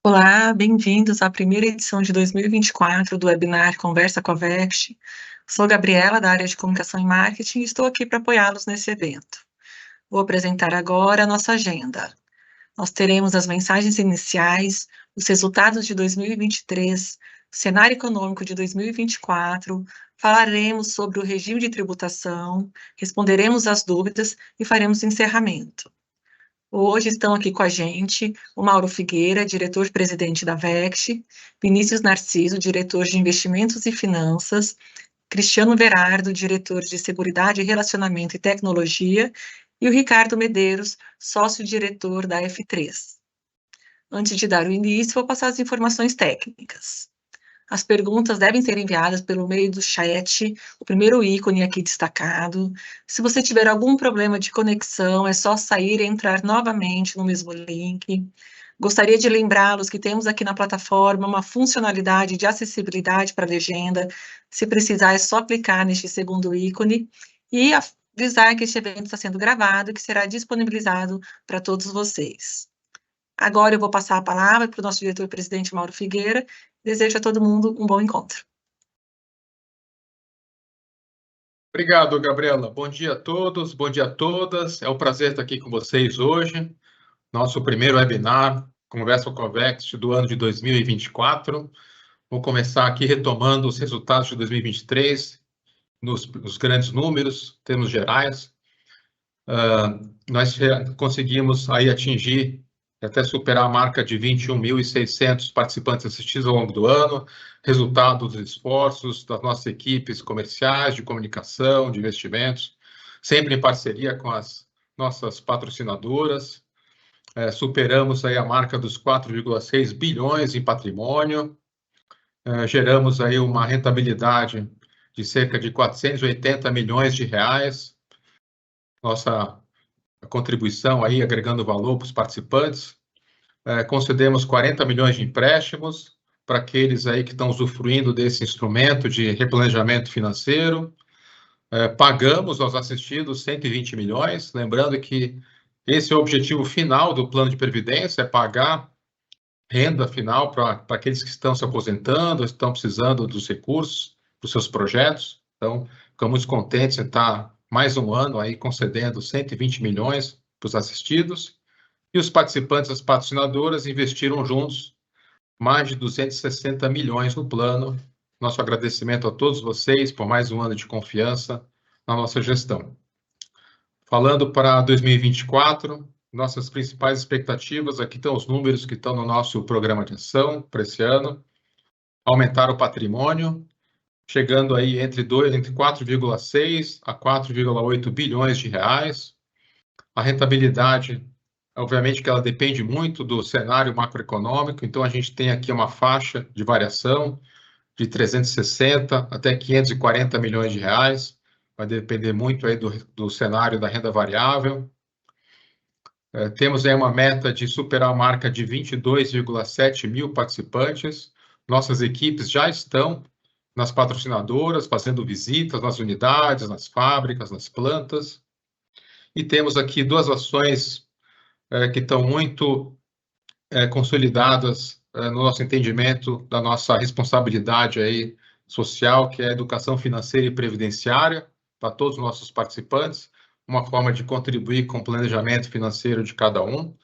Olá, bem-vindos à primeira edição de 2024 do webinar Conversa com a Vext. Sou Gabriela, da área de Comunicação e Marketing, e estou aqui para apoiá-los nesse evento. Vou apresentar agora a nossa agenda. Nós teremos as mensagens iniciais, os resultados de 2023, o cenário econômico de 2024, falaremos sobre o regime de tributação, responderemos às dúvidas e faremos o encerramento. Hoje estão aqui com a gente o Mauro Figueira, diretor-presidente da Vext, Vinícius Narciso, diretor de Investimentos e Finanças, Cristiano Berardo, diretor de Seguridade, Relacionamento e Tecnologia, e o Ricardo Medeiros, sócio-diretor da F3. Antes de dar o início, vou passar as informações técnicas. As perguntas devem ser enviadas pelo meio do chat, o primeiro ícone aqui destacado. Se você tiver algum problema de conexão, é só sair e entrar novamente no mesmo link. Gostaria de lembrá-los que temos aqui na plataforma uma funcionalidade de acessibilidade para legenda. Se precisar, é só clicar neste segundo ícone e avisar que este evento está sendo gravado e que será disponibilizado para todos vocês. Agora eu vou passar a palavra para o nosso diretor-presidente, Mauro Figueira. Desejo a todo mundo um bom encontro. Obrigado, Gabriela. Bom dia a todos, bom dia a todas. É um prazer estar aqui com vocês hoje. Nosso primeiro webinar, Conversa com a Vext, do ano de 2024. Vou começar aqui retomando os resultados de 2023, nos grandes números, termos gerais. Nós conseguimos aí atingir, até superar a marca de 21.600 participantes assistidos ao longo do ano, resultado dos esforços das nossas equipes comerciais, de comunicação, de investimentos, sempre em parceria com as nossas patrocinadoras. Superamos aí a marca dos 4,6 bilhões em patrimônio, geramos aí uma rentabilidade de cerca de 480 milhões de reais, nossa contribuição aí agregando valor para os participantes. Concedemos 40 milhões de empréstimos para aqueles aí que estão usufruindo desse instrumento de replanejamento financeiro. Pagamos aos assistidos 120 milhões, lembrando que esse é o objetivo final do plano de previdência, é pagar renda final para aqueles que estão se aposentando, estão precisando dos recursos para os seus projetos. Então, ficamos muito contentes em estar mais um ano aí concedendo 120 milhões para os assistidos. E os participantes, as patrocinadoras, investiram juntos mais de 260 milhões no plano. Nosso agradecimento a todos vocês por mais um ano de confiança na nossa gestão. Falando para 2024, nossas principais expectativas, aqui estão os números que estão no nosso programa de ação para esse ano. Aumentar o patrimônio, chegando aí entre 4,6 a 4,8 bilhões de reais. A rentabilidade, obviamente que ela depende muito do cenário macroeconômico, então a gente tem aqui uma faixa de variação de 360 até 540 milhões de reais, vai depender muito aí do cenário da renda variável. Temos aí uma meta de superar a marca de 22,7 mil participantes. Nossas equipes já estão nas patrocinadoras, fazendo visitas nas unidades, nas fábricas, nas plantas. E temos aqui duas ações que estão muito consolidadas no nosso entendimento da nossa responsabilidade aí social, que é a educação financeira e previdenciária para todos os nossos participantes, uma forma de contribuir com o planejamento financeiro de cada um,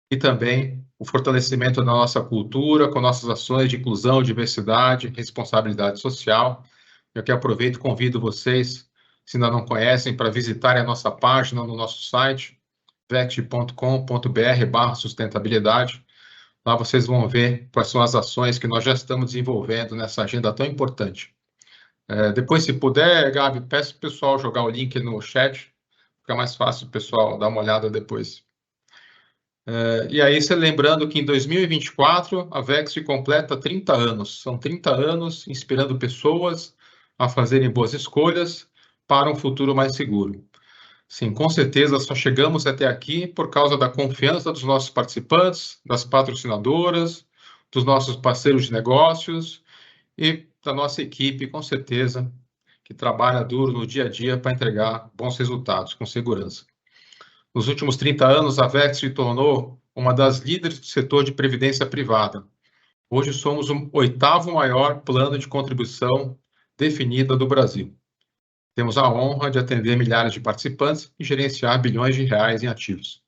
e também o fortalecimento da nossa cultura, com nossas ações de inclusão, diversidade, responsabilidade social. Eu aqui aproveito e convido vocês, se ainda não conhecem, para visitarem a nossa página no nosso site, vext.com.br/sustentabilidade. Lá vocês vão ver quais são as ações que nós já estamos desenvolvendo nessa agenda tão importante. Depois, se puder, Gabi, peço para o pessoal jogar o link no chat, fica mais fácil o pessoal dar uma olhada depois. E aí, lembrando que em 2024, a Vext completa 30 anos. São 30 anos inspirando pessoas a fazerem boas escolhas para um futuro mais seguro. Sim, com certeza, só chegamos até aqui por causa da confiança dos nossos participantes, das patrocinadoras, dos nossos parceiros de negócios e da nossa equipe, com certeza, que trabalha duro no dia a dia para entregar bons resultados com segurança. Nos últimos 30 anos, a VEX se tornou uma das líderes do setor de previdência privada. Hoje somos o 8º maior plano de contribuição definida do Brasil. Temos a honra de atender milhares de participantes e gerenciar bilhões de reais em ativos.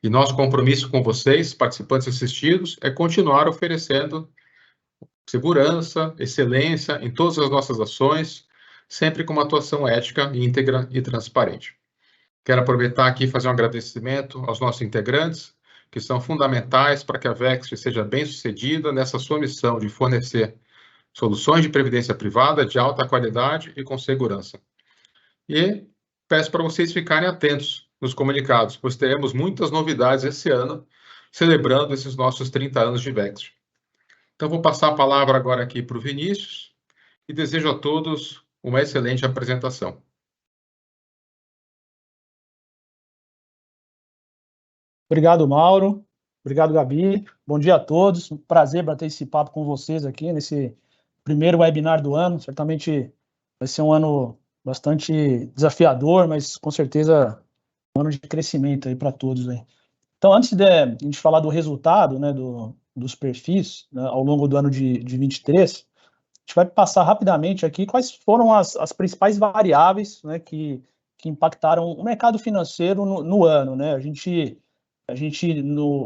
E nosso compromisso com vocês, participantes assistidos, é continuar oferecendo segurança, excelência em todas as nossas ações, sempre com uma atuação ética, íntegra e transparente. Quero aproveitar aqui e fazer um agradecimento aos nossos integrantes, que são fundamentais para que a VEX seja bem-sucedida nessa sua missão de fornecer soluções de previdência privada de alta qualidade e com segurança. E peço para vocês ficarem atentos nos comunicados, pois teremos muitas novidades esse ano, celebrando esses nossos 30 anos de VEX. Então, vou passar a palavra agora aqui para o Vinícius e desejo a todos uma excelente apresentação. Obrigado, Mauro. Obrigado, Gabi. Bom dia a todos. Um prazer bater esse papo com vocês aqui nesse primeiro webinar do ano. Certamente vai ser um ano bastante desafiador, mas com certeza um ano de crescimento aí para todos aí. Então, antes de a gente falar do resultado, né, dos perfis, né, ao longo do ano de 23, a gente vai passar rapidamente aqui quais foram as principais variáveis, né, que impactaram o mercado financeiro no ano, né?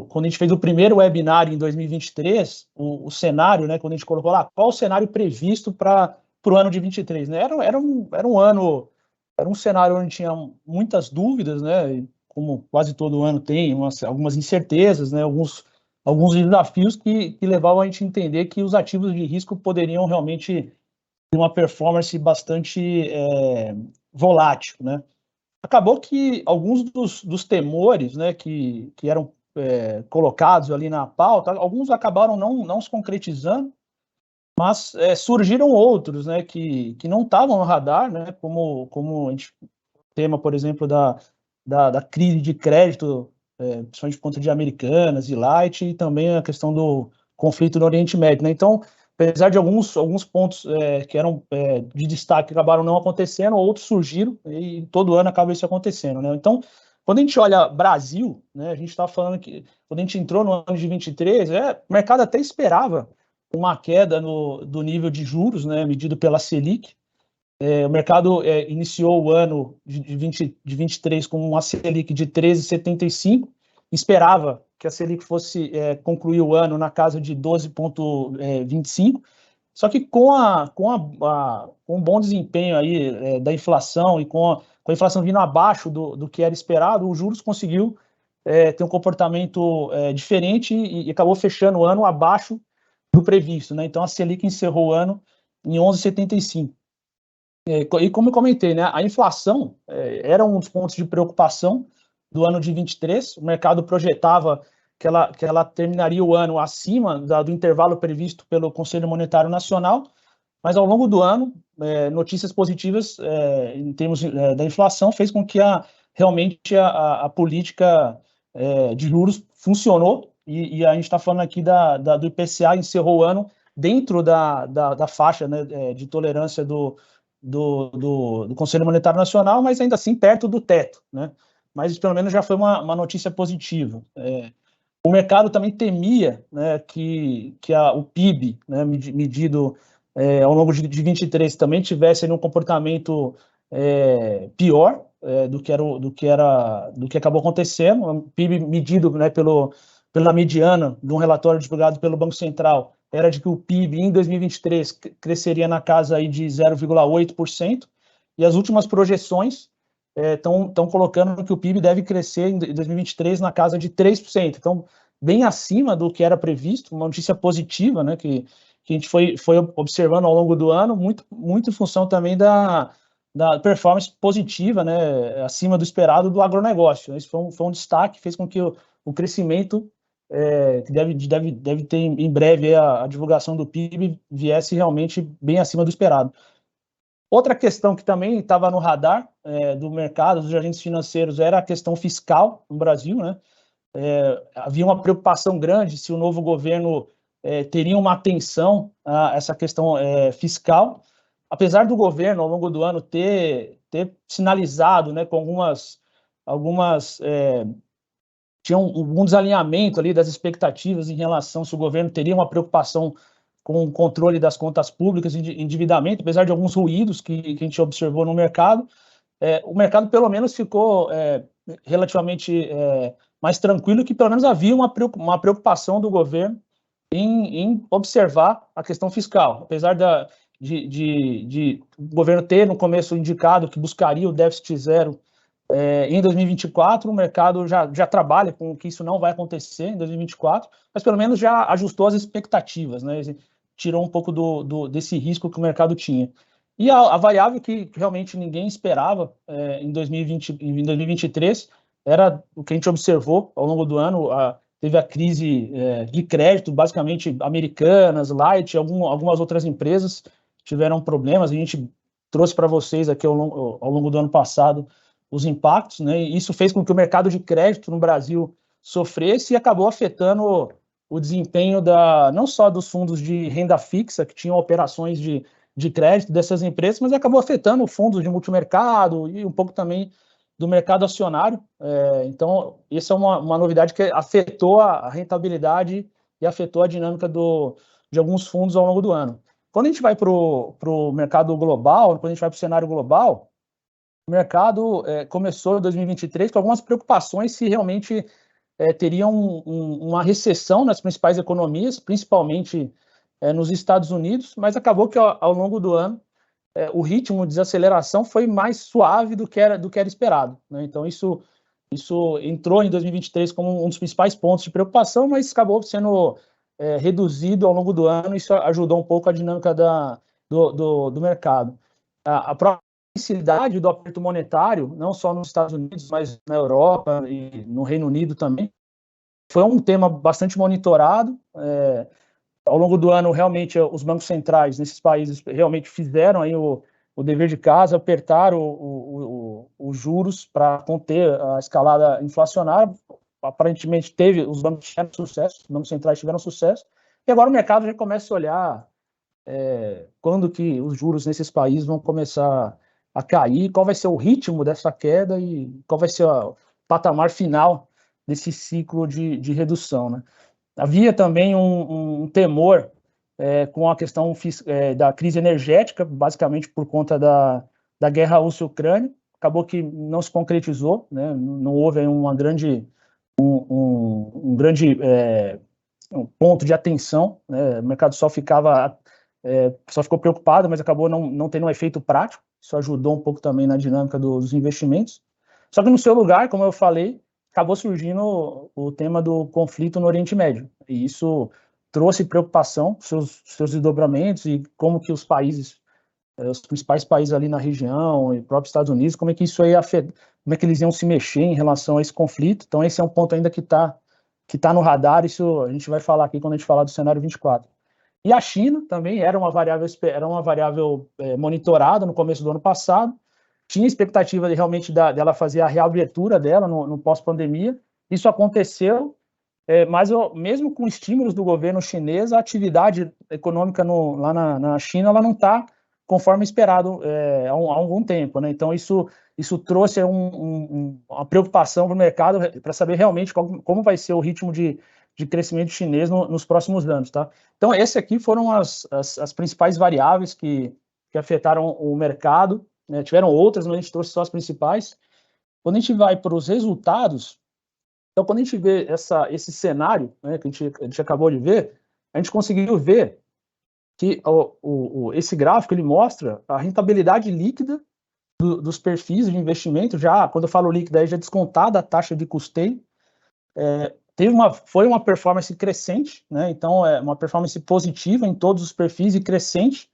Quando a gente fez o primeiro webinar em 2023, o cenário, né, quando a gente colocou lá, qual o cenário previsto para o ano de 23, né? Era um cenário onde tinha muitas dúvidas, né, como quase todo ano tem, algumas incertezas, né, alguns desafios que levavam a gente a entender que os ativos de risco poderiam realmente ter uma performance bastante volátil, né? Acabou que alguns dos temores, né, que eram colocados ali na pauta, alguns acabaram não se concretizando, mas surgiram outros, né, que não estavam no radar, né, como a gente tema, por exemplo, da crise de crédito, principalmente por conta de Americanas e Light, e também a questão do conflito no Oriente Médio, né? Então, apesar de alguns pontos que eram de destaque acabaram não acontecendo, outros surgiram e todo ano acaba isso acontecendo, né? Então, quando a gente olha Brasil, né, a gente está falando que quando a gente entrou no ano de 23, o mercado até esperava uma queda do nível de juros, né, medido pela Selic. O mercado iniciou o ano de 23 com uma Selic de 13,75, esperava que a Selic fosse concluir o ano na casa de 12,25, só que com um bom desempenho aí da inflação e com a inflação vindo abaixo do que era esperado, o juros conseguiu ter um comportamento diferente e acabou fechando o ano abaixo do previsto, né? Então a Selic encerrou o ano em 11,75. E como eu comentei, né, a inflação era um dos pontos de preocupação do ano de 23. O mercado projetava que ela terminaria o ano acima do intervalo previsto pelo Conselho Monetário Nacional, mas ao longo do ano, notícias positivas em termos da inflação fez com que realmente a política de juros funcionou, e a gente está falando aqui do IPCA, encerrou o ano dentro da faixa, né, de tolerância do Conselho Monetário Nacional, mas ainda assim perto do teto, né? Mas pelo menos já foi uma notícia positiva. O mercado também temia, né, que o PIB, né, medido ao longo de 23 também tivesse ali um comportamento pior do que acabou acontecendo. O PIB medido, né, pela mediana de um relatório divulgado pelo Banco Central era de que o PIB em 2023 cresceria na casa aí de 0,8%, e as últimas projeções estão colocando que o PIB deve crescer em 2023 na casa de 3%. Então, bem acima do que era previsto, uma notícia positiva, né, que a gente foi observando ao longo do ano, muito em função também da performance positiva, né, acima do esperado do agronegócio. Isso foi um destaque, fez com que o crescimento que deve ter em breve a divulgação do PIB viesse realmente bem acima do esperado. Outra questão que também estava no radar do mercado, dos agentes financeiros, era a questão fiscal no Brasil, né? Havia uma preocupação grande se o novo governo teria uma atenção a essa questão fiscal. apesar do governo, ao longo do ano, ter sinalizado, né, com tinha um desalinhamento ali das expectativas em relação se o governo teria uma preocupação com o controle das contas públicas e endividamento, apesar de alguns ruídos que a gente observou no mercado, o mercado pelo menos ficou relativamente mais tranquilo, que pelo menos havia uma preocupação do governo em observar a questão fiscal, apesar de o governo ter no começo indicado que buscaria o déficit zero em 2024, o mercado já trabalha com que isso não vai acontecer em 2024, mas pelo menos já ajustou as expectativas, né? Tirou um pouco desse risco que o mercado tinha. E a variável que realmente ninguém esperava em 2023 era o que a gente observou ao longo do ano. Teve a crise de crédito, basicamente Americanas, Light, algumas outras empresas tiveram problemas. A gente trouxe para vocês aqui ao longo do ano passado os impactos, né? E isso fez com que o mercado de crédito no Brasil sofresse e acabou afetando o desempenho não só dos fundos de renda fixa, que tinham operações de crédito dessas empresas, mas acabou afetando fundos de multimercado e um pouco também do mercado acionário. Então, essa é uma novidade que afetou a rentabilidade e afetou a dinâmica de alguns fundos ao longo do ano. Quando a gente vai para o mercado global, quando a gente vai para o cenário global, o mercado começou em 2023 com algumas preocupações se realmente teria uma recessão nas principais economias, principalmente nos Estados Unidos, mas acabou que ao longo do ano o ritmo de desaceleração foi mais suave do que era esperado, né? Então isso entrou em 2023 como um dos principais pontos de preocupação, mas acabou sendo reduzido ao longo do ano. Isso ajudou um pouco a dinâmica do mercado. A própria intensidade do aperto monetário, não só nos Estados Unidos, mas na Europa e no Reino Unido também, foi um tema bastante monitorado. Ao longo do ano, realmente, os bancos centrais nesses países realmente fizeram aí o dever de casa, apertaram os juros para conter a escalada inflacionária. Aparentemente, os bancos tiveram sucesso, os bancos centrais tiveram sucesso, e agora o mercado já começa a olhar quando que os juros nesses países vão começar a cair, qual vai ser o ritmo dessa queda e qual vai ser o patamar final desse ciclo de redução, né? Havia também um temor com a questão da crise energética, basicamente por conta da guerra Rússia-Ucrânia. Acabou que não se concretizou, né? Não houve um grande ponto de atenção, né? O mercado só ficou preocupado, mas acabou não tendo um efeito prático. Isso ajudou um pouco também na dinâmica dos investimentos. Só que no seu lugar, como eu falei, acabou surgindo o tema do conflito no Oriente Médio. E isso trouxe preocupação, seus desdobramentos e como que os principais países ali na região, e o próprio Estados Unidos, como é que isso ia afetar, como é que eles iam se mexer em relação a esse conflito. Então esse é um ponto ainda que tá no radar. Isso a gente vai falar aqui quando a gente falar do cenário 24. E a China também era uma variável monitorada no começo do ano passado. Tinha expectativa realmente dela fazer a reabertura dela no pós-pandemia. Isso aconteceu, mas mesmo com estímulos do governo chinês, a atividade econômica lá na China ela não está conforme esperado há algum tempo, né? Então isso trouxe uma preocupação para o mercado para saber realmente como vai ser o ritmo de crescimento chinês nos próximos anos, tá? Então, esse aqui foram as principais variáveis que afetaram o mercado, né? Tiveram outras, mas a gente trouxe só as principais. Quando a gente vai para os resultados, então, quando a gente vê esse cenário, né, que a gente acabou de ver, a gente conseguiu ver que esse gráfico ele mostra a rentabilidade líquida dos perfis de investimento. Já, quando eu falo líquida, aí já descontada a taxa de custeio. Foi uma performance crescente, né? Então é uma performance positiva em todos os perfis e crescente,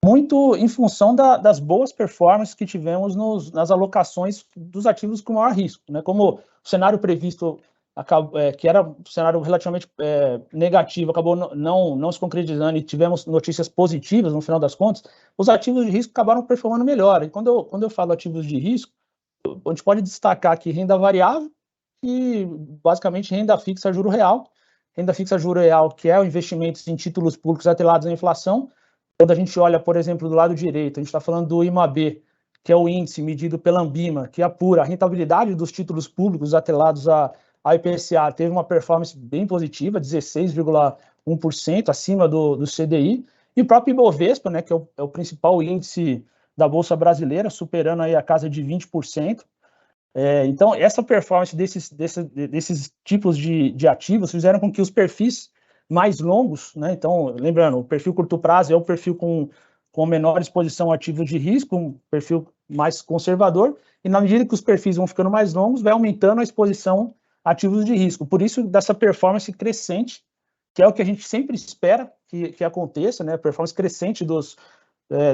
muito em função das boas performances que tivemos nas alocações dos ativos com maior risco, né? Como o cenário previsto que era um cenário relativamente negativo, acabou não se concretizando e tivemos notícias positivas no final das contas, os ativos de risco acabaram performando melhor. E quando eu falo ativos de risco, a gente pode destacar aqui renda variável e basicamente renda fixa juro real. Renda fixa juro real, que é o investimento em títulos públicos atrelados à inflação, Quando a gente olha, por exemplo, do lado direito, a gente está falando do IMAB, que é o índice medido pela Ambima, que apura a rentabilidade dos títulos públicos atrelados à IPCA, teve uma performance bem positiva, 16,1% acima do CDI, e o próprio Ibovespa, né, que é o principal índice da Bolsa Brasileira, superando aí a casa de 20%. Então, essa performance desses tipos de ativos fizeram com que os perfis mais longos, né? Então, lembrando, o perfil curto prazo é o perfil com menor exposição a ativos de risco, um perfil mais conservador, e na medida que os perfis vão ficando mais longos, vai aumentando a exposição a ativos de risco. Por isso, dessa performance crescente, que é o que a gente sempre espera que aconteça, né? Performance crescente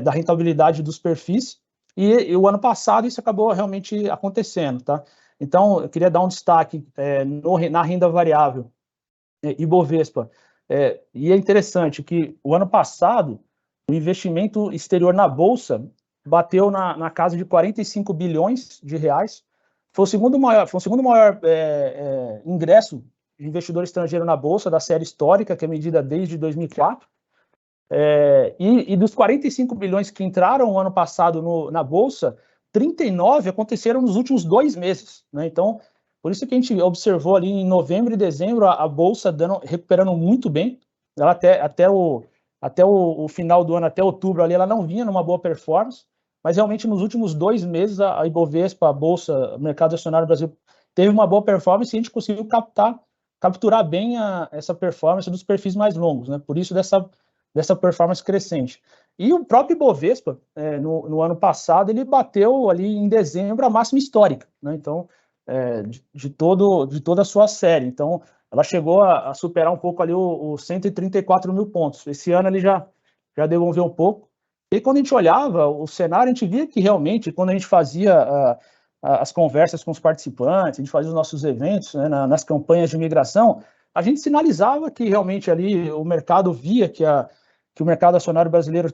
da rentabilidade dos perfis, e o ano passado isso acabou realmente acontecendo, tá? Então, eu queria dar um destaque na renda variável, Ibovespa. E é interessante que o ano passado, o investimento exterior na Bolsa bateu na casa de 45 bilhões de reais. Foi o segundo maior ingresso de investidor estrangeiro na Bolsa da série histórica, que é medida desde 2004. E dos 45 bilhões que entraram no ano passado na Bolsa, 39 aconteceram nos últimos 2 meses, né? Então, por isso que a gente observou ali em novembro e dezembro a Bolsa recuperando muito bem. Ela até o final do ano, até outubro ali, ela não vinha numa boa performance, mas realmente nos últimos 2 meses a Ibovespa, a Bolsa, o Mercado Acionário do Brasil, teve uma boa performance e a gente conseguiu capturar bem essa performance dos perfis mais longos, né? Por isso dessa performance crescente. E o próprio Ibovespa, no ano passado, ele bateu ali em dezembro a máxima histórica, né? Então, de toda a sua série. Então, ela chegou a superar um pouco ali os 134 mil pontos. Esse ano ele já devolveu um pouco. E quando a gente olhava o cenário, a gente via que realmente, quando a gente fazia as conversas com os participantes, a gente fazia os nossos eventos, né, nas campanhas de migração, a gente sinalizava que realmente ali o mercado via que o mercado acionário brasileiro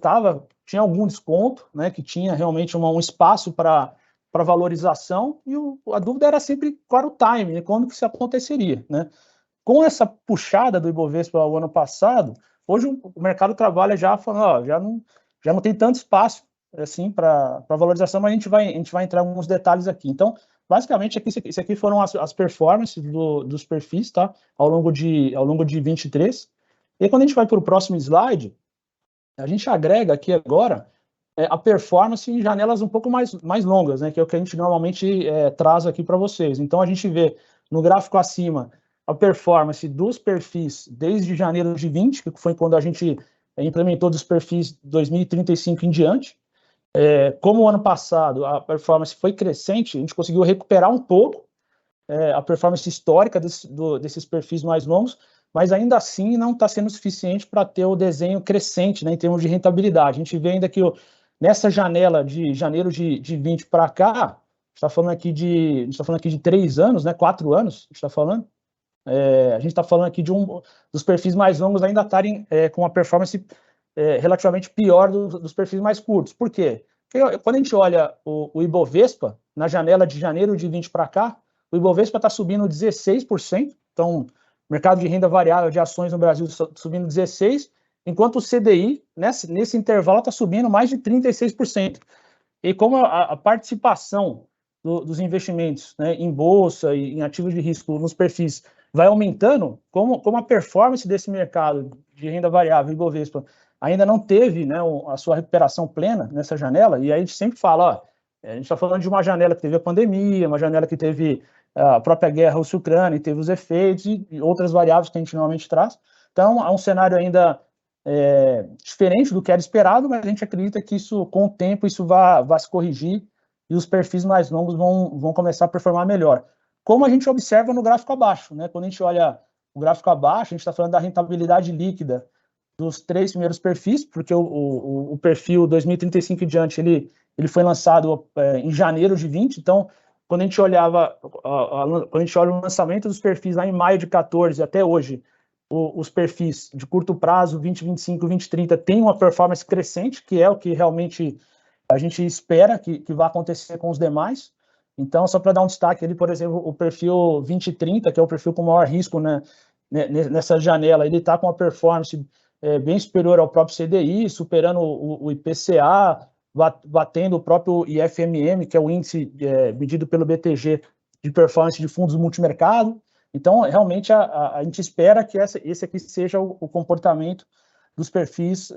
tinha algum desconto, né, que tinha realmente um espaço para valorização, e a dúvida era sempre qual era o time, né, quando que isso aconteceria, né? Com essa puxada do Ibovespa ao ano passado, hoje o mercado trabalha já falando, já não tem tanto espaço assim para valorização, mas a gente vai entrar em alguns detalhes aqui. Então, basicamente, isso aqui foram as performances dos perfis, tá? Ao longo de 23. E quando a gente vai para o próximo slide, a gente agrega aqui agora a performance em janelas um pouco mais longas, né? Que é o que a gente normalmente traz aqui para vocês. Então, a gente vê no gráfico acima a performance dos perfis desde janeiro de 20, que foi quando a gente implementou dos perfis 2035 em diante. Como o ano passado a performance foi crescente, a gente conseguiu recuperar um pouco a performance histórica desses perfis mais longos, mas ainda assim não está sendo suficiente para ter o desenho crescente, né, em termos de rentabilidade. A gente vê ainda que nessa janela de janeiro de 20 para cá, a gente está falando aqui de 3 anos, né, 4 anos, a gente está falando. A gente está falando aqui dos perfis mais longos ainda estarem com uma performance relativamente pior dos perfis mais curtos. Por quê? Porque quando a gente olha o Ibovespa, na janela de janeiro de 20 para cá, o Ibovespa está subindo 16%, então o mercado de renda variável de ações no Brasil está subindo 16%, enquanto o CDI, nesse intervalo, está subindo mais de 36%. E como a participação dos investimentos, né, em bolsa e em ativos de risco nos perfis vai aumentando, como a performance desse mercado de renda variável, Ibovespa, ainda não teve, né, a sua recuperação plena nessa janela, e aí a gente sempre fala, a gente está falando de uma janela que teve a pandemia, uma janela que teve a própria guerra Rússia-Ucrânia, e teve os efeitos e outras variáveis que a gente normalmente traz. Então, é um cenário ainda diferente do que era esperado, mas a gente acredita que isso, com o tempo, isso vai se corrigir e os perfis mais longos vão começar a performar melhor. Como a gente observa no gráfico abaixo, né? Quando a gente olha o gráfico abaixo, a gente está falando da rentabilidade líquida dos 3 primeiros perfis, porque o perfil 2035 em diante, ele foi lançado em janeiro de 20, então, quando a gente olha o lançamento dos perfis lá em maio de 14 até hoje, os perfis de curto prazo, 2025, 2030, têm uma performance crescente, que é o que realmente a gente espera que vai acontecer com os demais. Então, só para dar um destaque ali, por exemplo, o perfil 2030, que é o perfil com maior risco, né, nessa janela, ele está com uma performance bem superior ao próprio CDI, superando o IPCA, batendo o próprio IFMM, que é o índice medido pelo BTG de performance de fundos multimercado. Então, realmente, a gente espera que esse aqui seja o comportamento dos perfis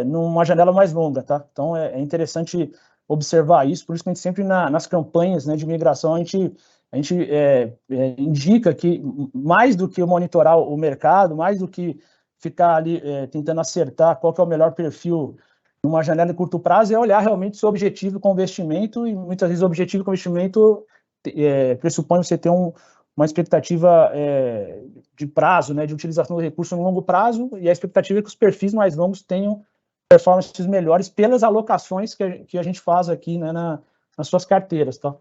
numa janela mais longa, tá? Então, é interessante observar isso, por isso que a gente sempre, nas campanhas, né, de migração, a gente indica que, mais do que monitorar o mercado, mais do que ficar ali tentando acertar qual que é o melhor perfil numa janela de curto prazo, é olhar realmente seu objetivo com investimento, e muitas vezes o objetivo com investimento pressupõe você ter uma expectativa de prazo, né, de utilização do recurso no longo prazo, e a expectativa é que os perfis mais longos tenham performances melhores pelas alocações que a gente faz aqui, né, nas suas carteiras, tá?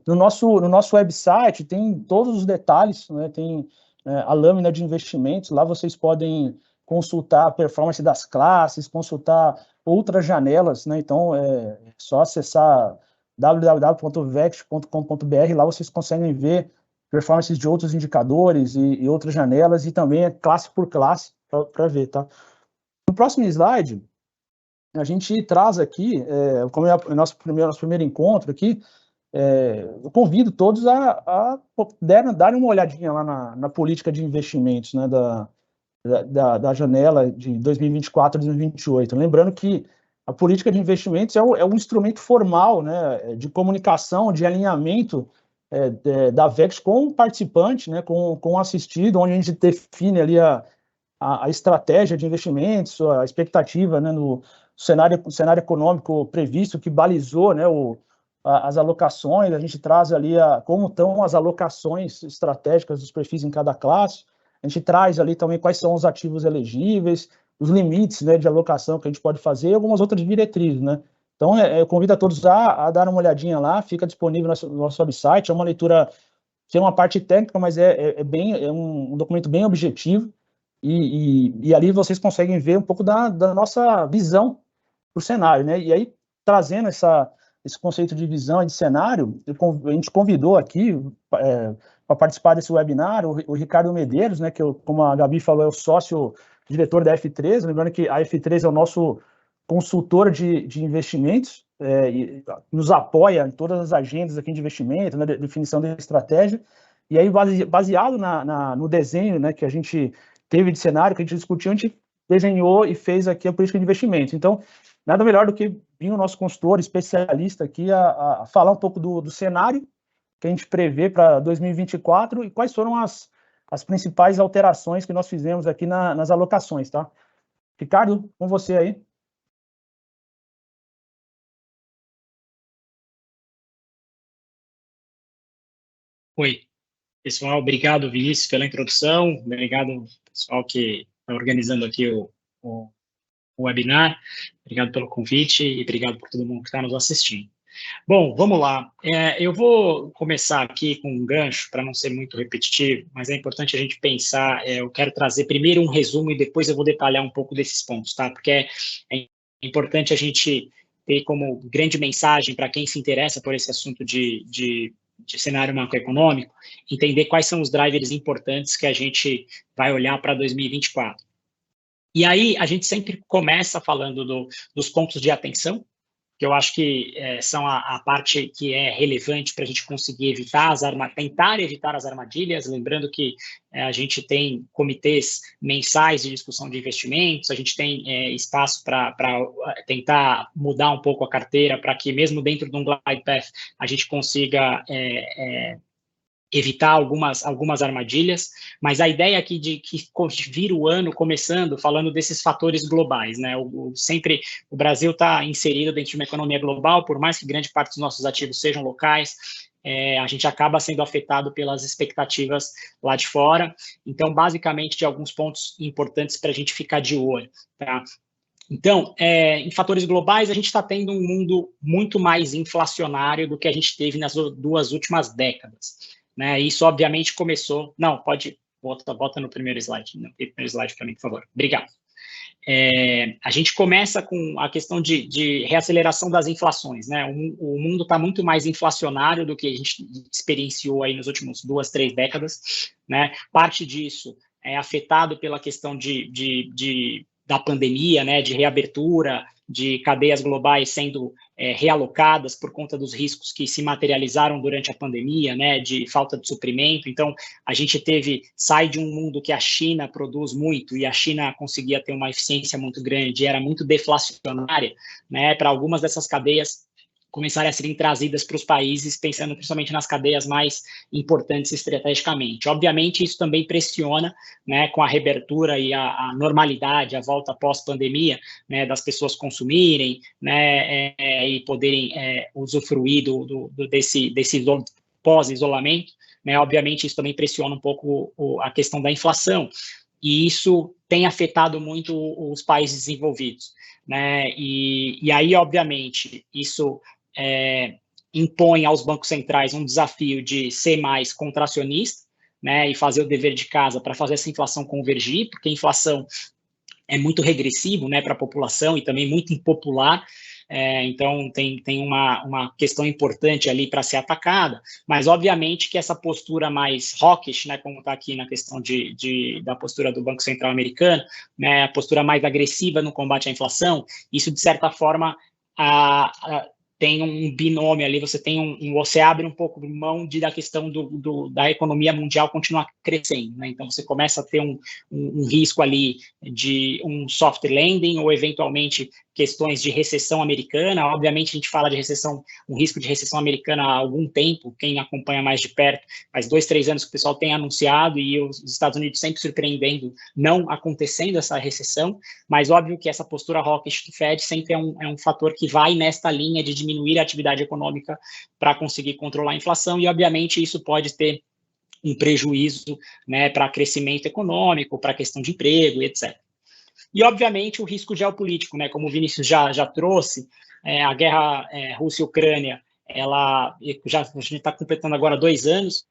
No nosso website tem todos os detalhes, né, tem a lâmina de investimentos, lá vocês podem consultar a performance das classes, consultar outras janelas, né, então é só acessar www.vext.com.br, lá vocês conseguem ver performances de outros indicadores e outras janelas, e também classe por classe para ver, tá? No próximo slide, a gente traz aqui, como é o nosso primeiro encontro aqui, eu convido todos a darem uma olhadinha lá na política de investimentos, né, da janela de 2024 a 2028. Lembrando que a política de investimentos é um instrumento formal, né, de comunicação, de alinhamento da VEX com o participante, né, com o assistido, onde a gente define ali a estratégia de investimentos, a expectativa, né, no cenário econômico previsto, que balizou, né, as alocações. A gente traz ali como estão as alocações estratégicas dos perfis em cada classe. A gente traz ali também quais são os ativos elegíveis, os limites, né, de alocação que a gente pode fazer, e algumas outras diretrizes, né. Então, eu convido a todos a dar uma olhadinha lá, fica disponível no nosso website, é uma leitura que é uma parte técnica, mas é um documento bem objetivo, e ali vocês conseguem ver um pouco da nossa visão para o cenário, né? E aí, trazendo esse conceito de visão e de cenário, a gente convidou aqui para participar desse webinar o Ricardo Medeiros, né, que, como a Gabi falou, é o sócio-diretor da F3, lembrando que a F3 é o nosso consultor de investimentos, e nos apoia em todas as agendas aqui de investimento, na definição da estratégia, e aí, baseado no desenho, né, que a gente teve de cenário, que a gente discutiu, a gente desenhou e fez aqui a política de investimentos. Então, nada melhor do que vir o nosso consultor especialista aqui a falar um pouco do cenário que a gente prevê para 2024 e quais foram as principais alterações que nós fizemos aqui nas alocações, tá? Ricardo, com você aí. Oi, pessoal, obrigado, Vinícius, pela introdução, obrigado, pessoal, que está organizando aqui o webinar, obrigado pelo convite e obrigado por todo mundo que está nos assistindo. Bom, vamos lá. Eu vou começar aqui com um gancho, para não ser muito repetitivo, mas é importante a gente pensar, eu quero trazer primeiro um resumo e depois eu vou detalhar um pouco desses pontos, tá? Porque é importante a gente ter como grande mensagem para quem se interessa por esse assunto de cenário macroeconômico, entender quais são os drivers importantes que a gente vai olhar para 2024. E aí, a gente sempre começa falando dos pontos de atenção, que eu acho que são a parte que é relevante para a gente conseguir tentar evitar as armadilhas, lembrando que a gente tem comitês mensais de discussão de investimentos, a gente tem espaço para tentar mudar um pouco a carteira, para que mesmo dentro de um glide path a gente consiga evitar algumas armadilhas, mas a ideia aqui de que vira o ano começando falando desses fatores globais, né? Sempre o Brasil está inserido dentro de uma economia global, por mais que grande parte dos nossos ativos sejam locais, a gente acaba sendo afetado pelas expectativas lá de fora. Então, basicamente, de alguns pontos importantes para a gente ficar de olho, tá? Então, em fatores globais, a gente está tendo um mundo muito mais inflacionário do que a gente teve nas 2 últimas décadas, né? Isso, obviamente, começou... Não, pode... Bota no primeiro slide. No primeiro slide para mim, por favor. Obrigado. A gente começa com a questão de reaceleração das inflações, né? O mundo está muito mais inflacionário do que a gente experienciou aí nos últimos 2, 3 décadas, né? Parte disso afetado pela questão da pandemia, né, de reabertura, de cadeias globais sendo realocadas por conta dos riscos que se materializaram durante a pandemia, né, de falta de suprimento. Então, a gente sai de um mundo que a China produz muito e a China conseguia ter uma eficiência muito grande, era muito deflacionária, né, para algumas dessas cadeias começarem a serem trazidas para os países, pensando principalmente nas cadeias mais importantes estrategicamente. Obviamente, isso também pressiona, né, com a reabertura e a normalidade, a volta pós-pandemia, né, das pessoas consumirem, né, e poderem usufruir desse pós-isolamento, né. Obviamente, isso também pressiona um pouco a questão da inflação, e isso tem afetado muito os países desenvolvidos, né, e aí, obviamente, isso impõe aos bancos centrais um desafio de ser mais contracionista, né, e fazer o dever de casa para fazer essa inflação convergir, porque a inflação é muito regressivo, né, para a população e também muito impopular. Então, tem uma questão importante ali para ser atacada, mas, obviamente, que essa postura mais hawkish, né, como está aqui na questão da postura do Banco Central americano, né, a postura mais agressiva no combate à inflação, isso, de certa forma, tem um binômio ali, você abre um pouco mão da questão da economia mundial continuar crescendo, né? Então, você começa a ter um risco ali de um soft landing ou, eventualmente, questões de recessão americana. Obviamente, a gente fala de um risco de recessão americana há algum tempo, quem acompanha mais de perto, faz 2, 3 anos que o pessoal tem anunciado e os Estados Unidos sempre surpreendendo, não acontecendo essa recessão, mas óbvio que essa postura hawkish do Fed sempre é um fator que vai nesta linha de diminuir a atividade econômica para conseguir controlar a inflação, e, obviamente, isso pode ter um prejuízo, né, para crescimento econômico, para a questão de emprego, etc. E, obviamente, o risco geopolítico, né, como o Vinícius já trouxe, a guerra Rússia e Ucrânia, a gente está completando agora 2 anos,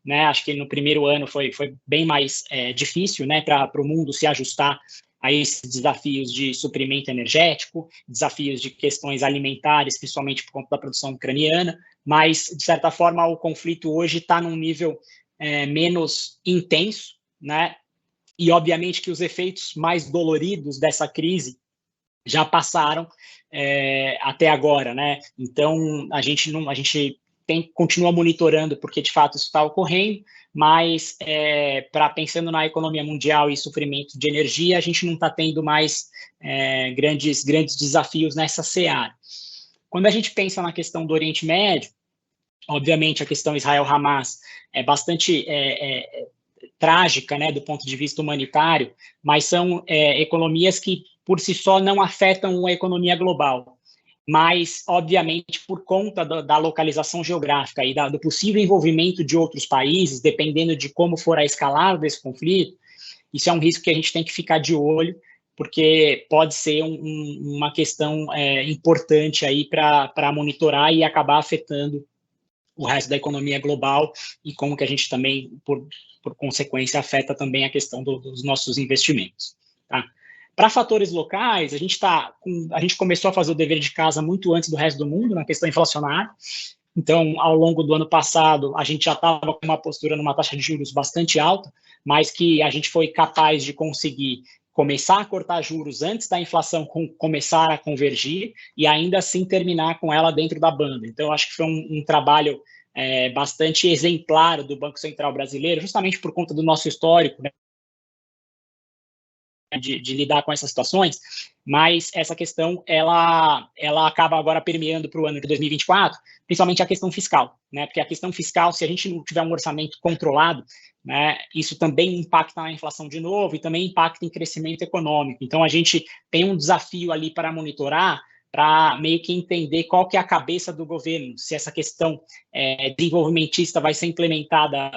né, acho que no primeiro ano foi bem mais difícil, né, para o mundo se ajustar a esses desafios de suprimento energético, desafios de questões alimentares, principalmente por conta da produção ucraniana, mas, de certa forma, o conflito hoje está num nível menos intenso, né, e, obviamente, que os efeitos mais doloridos dessa crise já passaram até agora, né? Então, a gente continua monitorando, porque, de fato, isso está ocorrendo, mas, pensando na economia mundial e suprimento de energia, a gente não está tendo mais grandes desafios nessa seara. Quando a gente pensa na questão do Oriente Médio, obviamente, a questão Israel-Hamas é bastante trágica, né, do ponto de vista humanitário, mas são economias que, por si só, não afetam a economia global. Mas, obviamente, por conta da localização geográfica e do possível envolvimento de outros países, dependendo de como for a escalada desse conflito, isso é um risco que a gente tem que ficar de olho, porque pode ser uma questão importante aí para monitorar e acabar afetando o resto da economia global, e como que a gente também, por consequência, afeta também a questão dos nossos investimentos. Tá? Para fatores locais, a gente começou a fazer o dever de casa muito antes do resto do mundo, na questão inflacionária. Então, ao longo do ano passado, a gente já estava com uma postura numa taxa de juros bastante alta, mas que a gente foi capaz de conseguir começar a cortar juros antes da inflação começar a convergir e ainda assim terminar com ela dentro da banda. Então, acho que foi um trabalho bastante exemplar do Banco Central brasileiro, justamente por conta do nosso histórico, né, de lidar com essas situações, mas essa questão ela acaba agora permeando para o ano de 2024, principalmente a questão fiscal, né? Porque a questão fiscal, se a gente não tiver um orçamento controlado, né, isso também impacta na inflação de novo e também impacta em crescimento econômico. Então, a gente tem um desafio ali para monitorar, para meio que entender qual que é a cabeça do governo, se essa questão desenvolvimentista vai ser implementada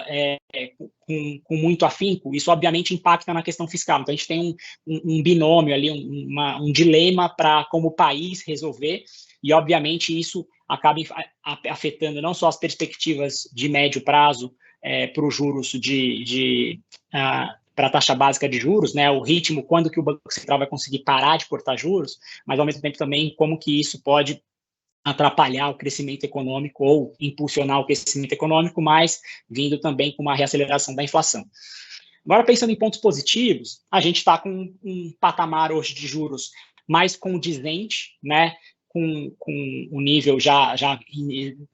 com muito afinco. Isso, obviamente, impacta na questão fiscal. Então, a gente tem um binômio ali, um dilema para, como país, resolver, e, obviamente, isso acaba afetando não só as perspectivas de médio prazo para os juros para a taxa básica de juros, né, o ritmo, quando que o Banco Central vai conseguir parar de cortar juros, mas, ao mesmo tempo, também como que isso pode atrapalhar o crescimento econômico ou impulsionar o crescimento econômico, mas vindo também com uma reaceleração da inflação. Agora, pensando em pontos positivos, a gente está com um patamar hoje de juros mais condizente, né, com o nível já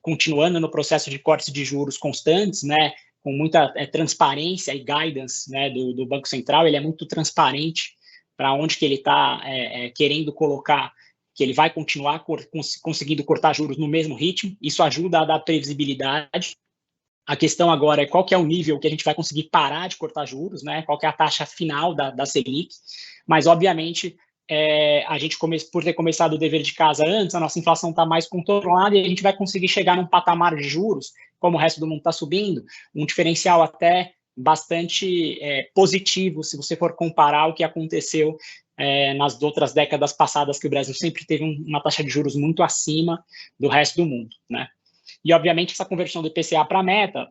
continuando no processo de cortes de juros constantes, né, com muita transparência e guidance, né, do Banco Central. Ele é muito transparente para onde que ele está querendo colocar, que ele vai continuar conseguindo cortar juros no mesmo ritmo. Isso ajuda a dar previsibilidade. A questão agora é qual que é o nível que a gente vai conseguir parar de cortar juros, né? Qual que é a taxa final da Selic. Mas, obviamente, a gente, por ter começado o dever de casa antes, a nossa inflação está mais controlada e a gente vai conseguir chegar num patamar de juros, como o resto do mundo está subindo, um diferencial até bastante positivo, se você for comparar o que aconteceu nas outras décadas passadas, que o Brasil sempre teve uma taxa de juros muito acima do resto do mundo, né? E, obviamente, essa conversão do IPCA para a meta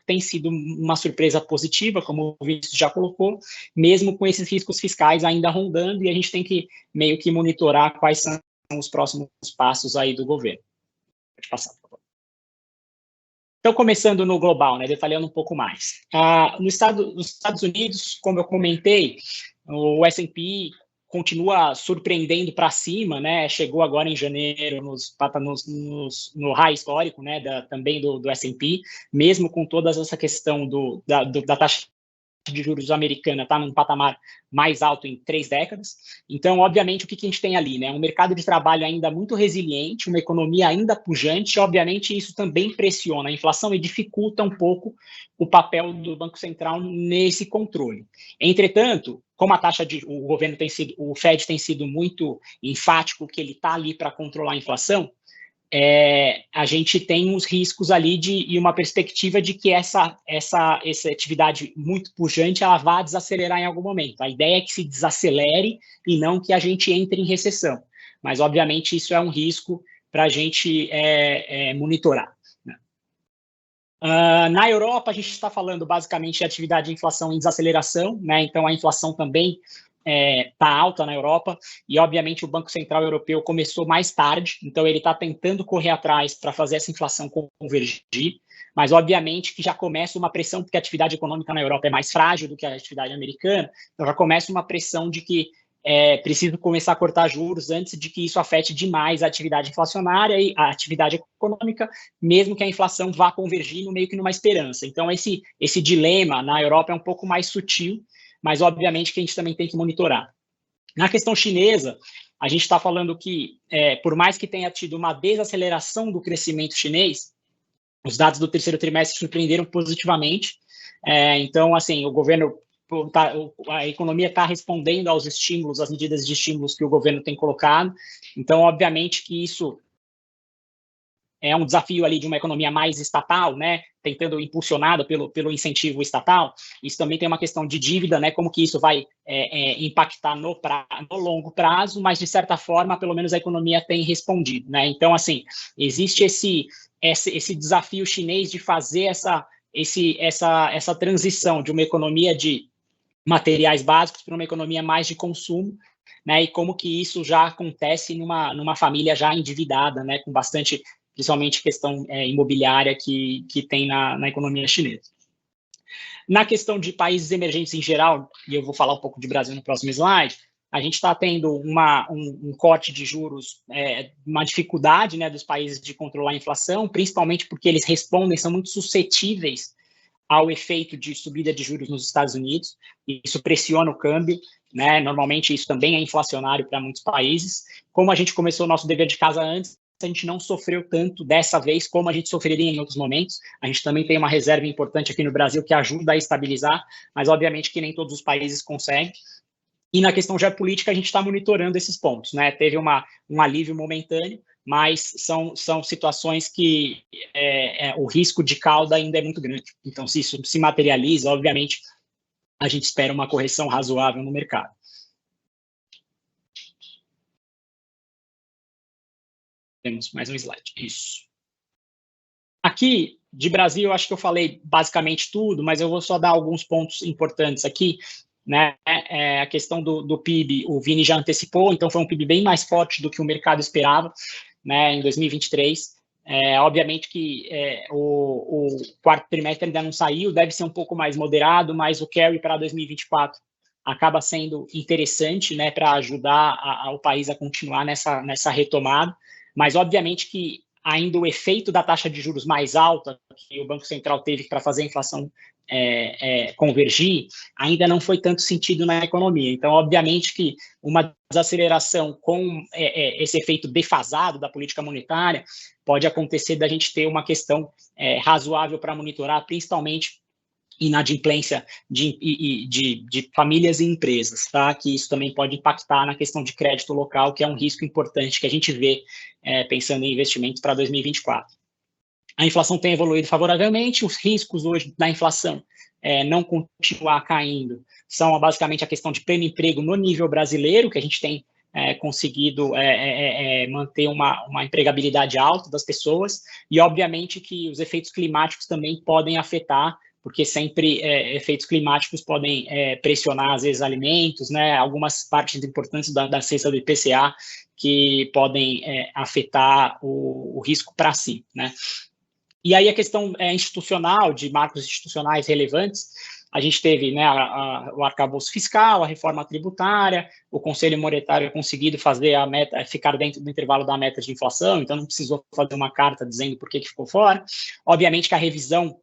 tem sido uma surpresa positiva, como o Vinícius já colocou, mesmo com esses riscos fiscais ainda rondando, e a gente tem que meio que monitorar quais são os próximos passos aí do governo. Pode passar, por favor. Então, começando no global, né, detalhando um pouco mais. Nos Estados Unidos, como eu comentei, o S&P continua surpreendendo para cima, né? Chegou agora em janeiro no high histórico, né? Também do S&P, mesmo com toda essa questão da taxa de juros americana está num patamar mais alto em 3 décadas. Então, obviamente, o que a gente tem ali, né? Um mercado de trabalho ainda muito resiliente, uma economia ainda pujante, e, obviamente, isso também pressiona a inflação e dificulta um pouco o papel do Banco Central nesse controle. Entretanto, como o Fed tem sido muito enfático que ele está ali para controlar a inflação, a gente tem uns riscos ali e uma perspectiva de que essa atividade muito pujante ela vá desacelerar em algum momento. A ideia é que se desacelere e não que a gente entre em recessão. Mas, obviamente, isso é um risco para a gente monitorar. Né? Na Europa, a gente está falando basicamente de atividade de inflação em desaceleração, né? Então a inflação também está alta na Europa, e obviamente o Banco Central Europeu começou mais tarde, então ele está tentando correr atrás para fazer essa inflação convergir, mas obviamente que já começa uma pressão, porque a atividade econômica na Europa é mais frágil do que a atividade americana, então já começa uma pressão de que preciso começar a cortar juros antes de que isso afete demais a atividade inflacionária e a atividade econômica, mesmo que a inflação vá convergir no meio que numa esperança. Então esse dilema na Europa é um pouco mais sutil, mas obviamente que a gente também tem que monitorar. Na questão chinesa, a gente está falando que, por mais que tenha tido uma desaceleração do crescimento chinês, os dados do terceiro trimestre surpreenderam positivamente. Então, assim, o governo, a economia está respondendo aos estímulos, às medidas de estímulos que o governo tem colocado. Então, obviamente que isso é um desafio ali de uma economia mais estatal, né, tentando impulsionada pelo incentivo estatal. Isso também tem uma questão de dívida, né, como que isso vai impactar no longo prazo, mas de certa forma, pelo menos a economia tem respondido, né. Então, assim, existe esse desafio chinês de fazer essa transição de uma economia de materiais básicos para uma economia mais de consumo, né, e como que isso já acontece numa família já endividada, né, com bastante, principalmente questão imobiliária que tem na economia chinesa. Na questão de países emergentes em geral, e eu vou falar um pouco de Brasil no próximo slide, a gente está tendo um corte de juros, uma dificuldade, né, dos países de controlar a inflação, principalmente porque eles são muito suscetíveis ao efeito de subida de juros nos Estados Unidos, e isso pressiona o câmbio, né? Normalmente isso também é inflacionário para muitos países. Como a gente começou o nosso dever de casa antes, a gente não sofreu tanto dessa vez como a gente sofreria em outros momentos. A gente também tem uma reserva importante aqui no Brasil que ajuda a estabilizar, mas obviamente que nem todos os países conseguem. E na questão geopolítica, a gente está monitorando esses pontos, né? Teve um alívio momentâneo, mas são situações que o risco de cauda ainda é muito grande. Então, se isso se materializa, obviamente, a gente espera uma correção razoável no mercado. Temos mais um slide. Isso. Aqui, de Brasil, eu acho que eu falei basicamente tudo, mas eu vou só dar alguns pontos importantes aqui. Né, a questão do PIB, o Vini já antecipou, então foi um PIB bem mais forte do que o mercado esperava, né, em 2023. Obviamente que o quarto trimestre ainda não saiu, deve ser um pouco mais moderado, mas o carry para 2024 acaba sendo interessante, né, para ajudar o país a continuar nessa retomada, mas obviamente que ainda o efeito da taxa de juros mais alta que o Banco Central teve para fazer a inflação convergir, ainda não foi tanto sentido na economia. Então, obviamente que uma desaceleração com esse efeito defasado da política monetária pode acontecer da gente ter uma questão razoável para monitorar, principalmente inadimplência de famílias e empresas, tá? Que isso também pode impactar na questão de crédito local, que é um risco importante que a gente vê pensando em investimentos para 2024. A inflação tem evoluído favoravelmente, os riscos hoje da inflação não continuar caindo são basicamente a questão de pleno emprego no nível brasileiro, que a gente tem conseguido manter uma empregabilidade alta das pessoas, e obviamente que os efeitos climáticos também podem afetar, porque sempre efeitos climáticos podem pressionar, às vezes, alimentos, né, algumas partes importantes da cesta do IPCA que podem afetar o risco para si, né. E aí a questão institucional, de marcos institucionais relevantes, a gente teve, né, o arcabouço fiscal, a reforma tributária, o Conselho Monetário conseguido fazer a meta, ficar dentro do intervalo da meta de inflação, então não precisou fazer uma carta dizendo por que ficou fora. Obviamente que a revisão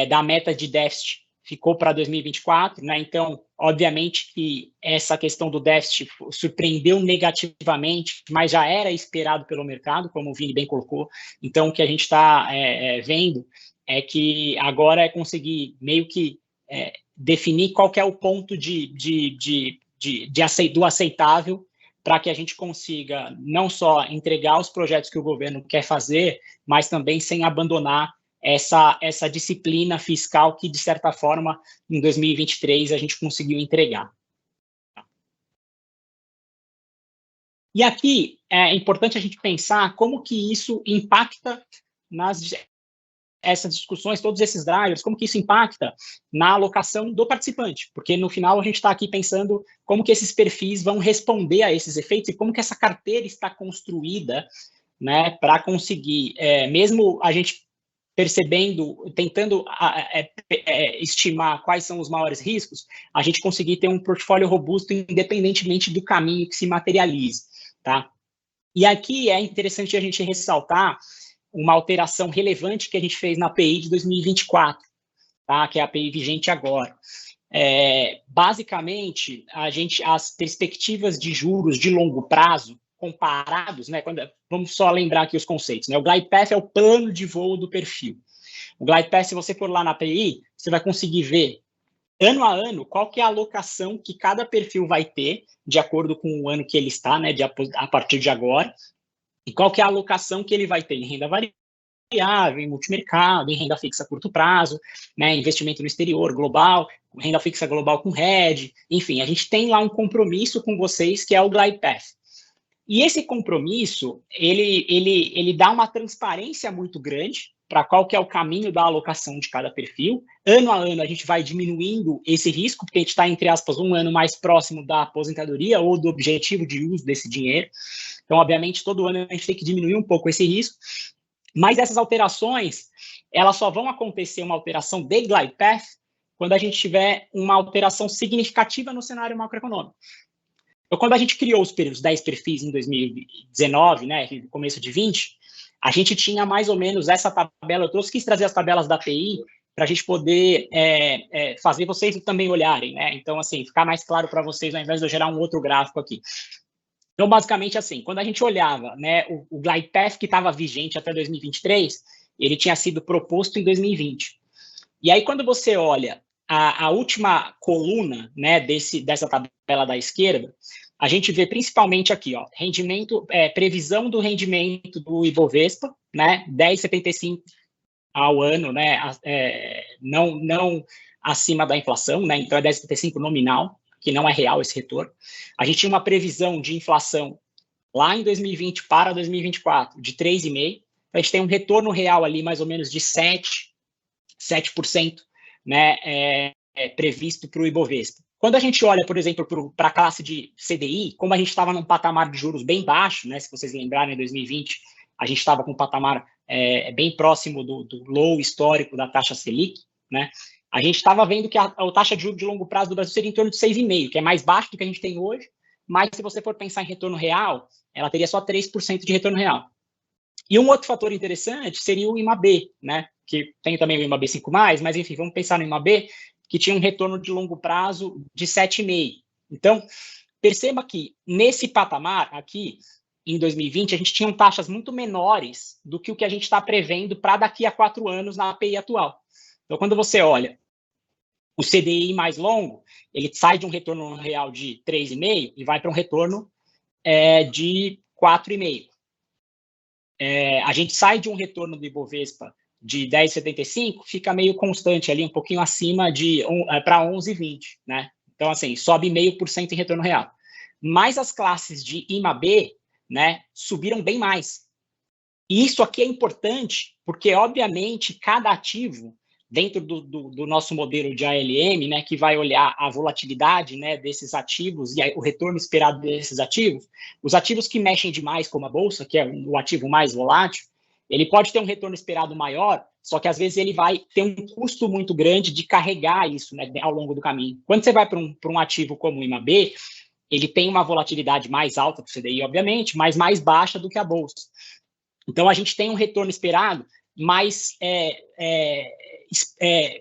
da meta de déficit ficou para 2024, né? Então, obviamente que essa questão do déficit surpreendeu negativamente, mas já era esperado pelo mercado, como o Vini bem colocou. Então, o que a gente está vendo é que agora é conseguir meio que definir qual que é o ponto do aceitável para que a gente consiga não só entregar os projetos que o governo quer fazer, mas também sem abandonar essa disciplina fiscal que, de certa forma, em 2023 a gente conseguiu entregar. E aqui é importante a gente pensar como que isso impacta essas discussões, todos esses drivers, como que isso impacta na alocação do participante, porque no final a gente está aqui pensando como que esses perfis vão responder a esses efeitos e como que essa carteira está construída, né, para conseguir, mesmo a gente percebendo, tentando estimar quais são os maiores riscos, a gente conseguir ter um portfólio robusto independentemente do caminho que se materialize, tá? E aqui é interessante a gente ressaltar uma alteração relevante que a gente fez na API de 2024, tá? Que é a API vigente agora. Basicamente, as perspectivas de juros de longo prazo comparados, né? Vamos só lembrar aqui os conceitos, né? O glide path é o plano de voo do perfil. O glide path, se você for lá na API, você vai conseguir ver ano a ano qual que é a alocação que cada perfil vai ter de acordo com o ano que ele está, né? A partir de agora, e qual que é a alocação que ele vai ter em renda variável, em multimercado, em renda fixa a curto prazo, né? Investimento no exterior, global, renda fixa global com hedge, enfim, a gente tem lá um compromisso com vocês que é o glide path. E esse compromisso, ele dá uma transparência muito grande para qual que é o caminho da alocação de cada perfil. Ano a ano, a gente vai diminuindo esse risco, porque a gente está, entre aspas, um ano mais próximo da aposentadoria ou do objetivo de uso desse dinheiro. Então, obviamente, todo ano a gente tem que diminuir um pouco esse risco. Mas essas alterações, elas só vão acontecer uma alteração de glide path quando a gente tiver uma alteração significativa no cenário macroeconômico. Então, quando a gente criou os 10 perfis em 2019, né, no começo de 20, a gente tinha mais ou menos essa tabela. Eu quis trazer as tabelas da API para a gente poder fazer vocês também olharem, né? Então, assim, ficar mais claro para vocês, ao invés de eu gerar um outro gráfico aqui. Então, basicamente, assim, quando a gente olhava, né, o glide path que estava vigente até 2023, ele tinha sido proposto em 2020. E aí, quando você olha a última coluna, né, dessa tabela da esquerda, a gente vê principalmente aqui, ó, rendimento, previsão do rendimento do Ibovespa, né, 10,75 ao ano, né, não acima da inflação, né, então é 10,75 nominal, que não é real esse retorno. A gente tinha uma previsão de inflação lá em 2020 para 2024 de 3,5%, a gente tem um retorno real ali mais ou menos de 7%, né, previsto para o Ibovespa. Quando a gente olha, por exemplo, para a classe de CDI, como a gente estava num patamar de juros bem baixo, né, se vocês lembrarem, em 2020, a gente estava com um patamar bem próximo do low histórico da taxa Selic, né? A gente estava vendo que a taxa de juros de longo prazo do Brasil seria em torno de 6,5%, que é mais baixo do que a gente tem hoje, mas se você for pensar em retorno real, ela teria só 3% de retorno real. E um outro fator interessante seria o IMAB, né? Que tem também o IMAB 5+, mas enfim, vamos pensar no IMAB, que tinha um retorno de longo prazo de 7,5%. Então, perceba que nesse patamar aqui, em 2020, a gente tinha taxas muito menores do que o que a gente está prevendo para daqui a 4 anos na API atual. Então, quando você olha o CDI mais longo, ele sai de um retorno real de 3,5% e vai para um retorno de 4,5%. A gente sai de um retorno do Ibovespa de 10,75, fica meio constante ali, um pouquinho acima para 11,20, né? Então, assim, sobe 0,5% em retorno real. Mas as classes de IMAB, né, subiram bem mais. E isso aqui é importante, porque, obviamente, cada ativo, dentro do nosso modelo de ALM, né, que vai olhar a volatilidade, né, desses ativos e o retorno esperado desses ativos, os ativos que mexem demais, como a Bolsa, que é o ativo mais volátil, ele pode ter um retorno esperado maior, só que às vezes ele vai ter um custo muito grande de carregar isso, né, ao longo do caminho. Quando você vai para um ativo como o IMAB, ele tem uma volatilidade mais alta do CDI, obviamente, mas mais baixa do que a Bolsa. Então, a gente tem um retorno esperado mais,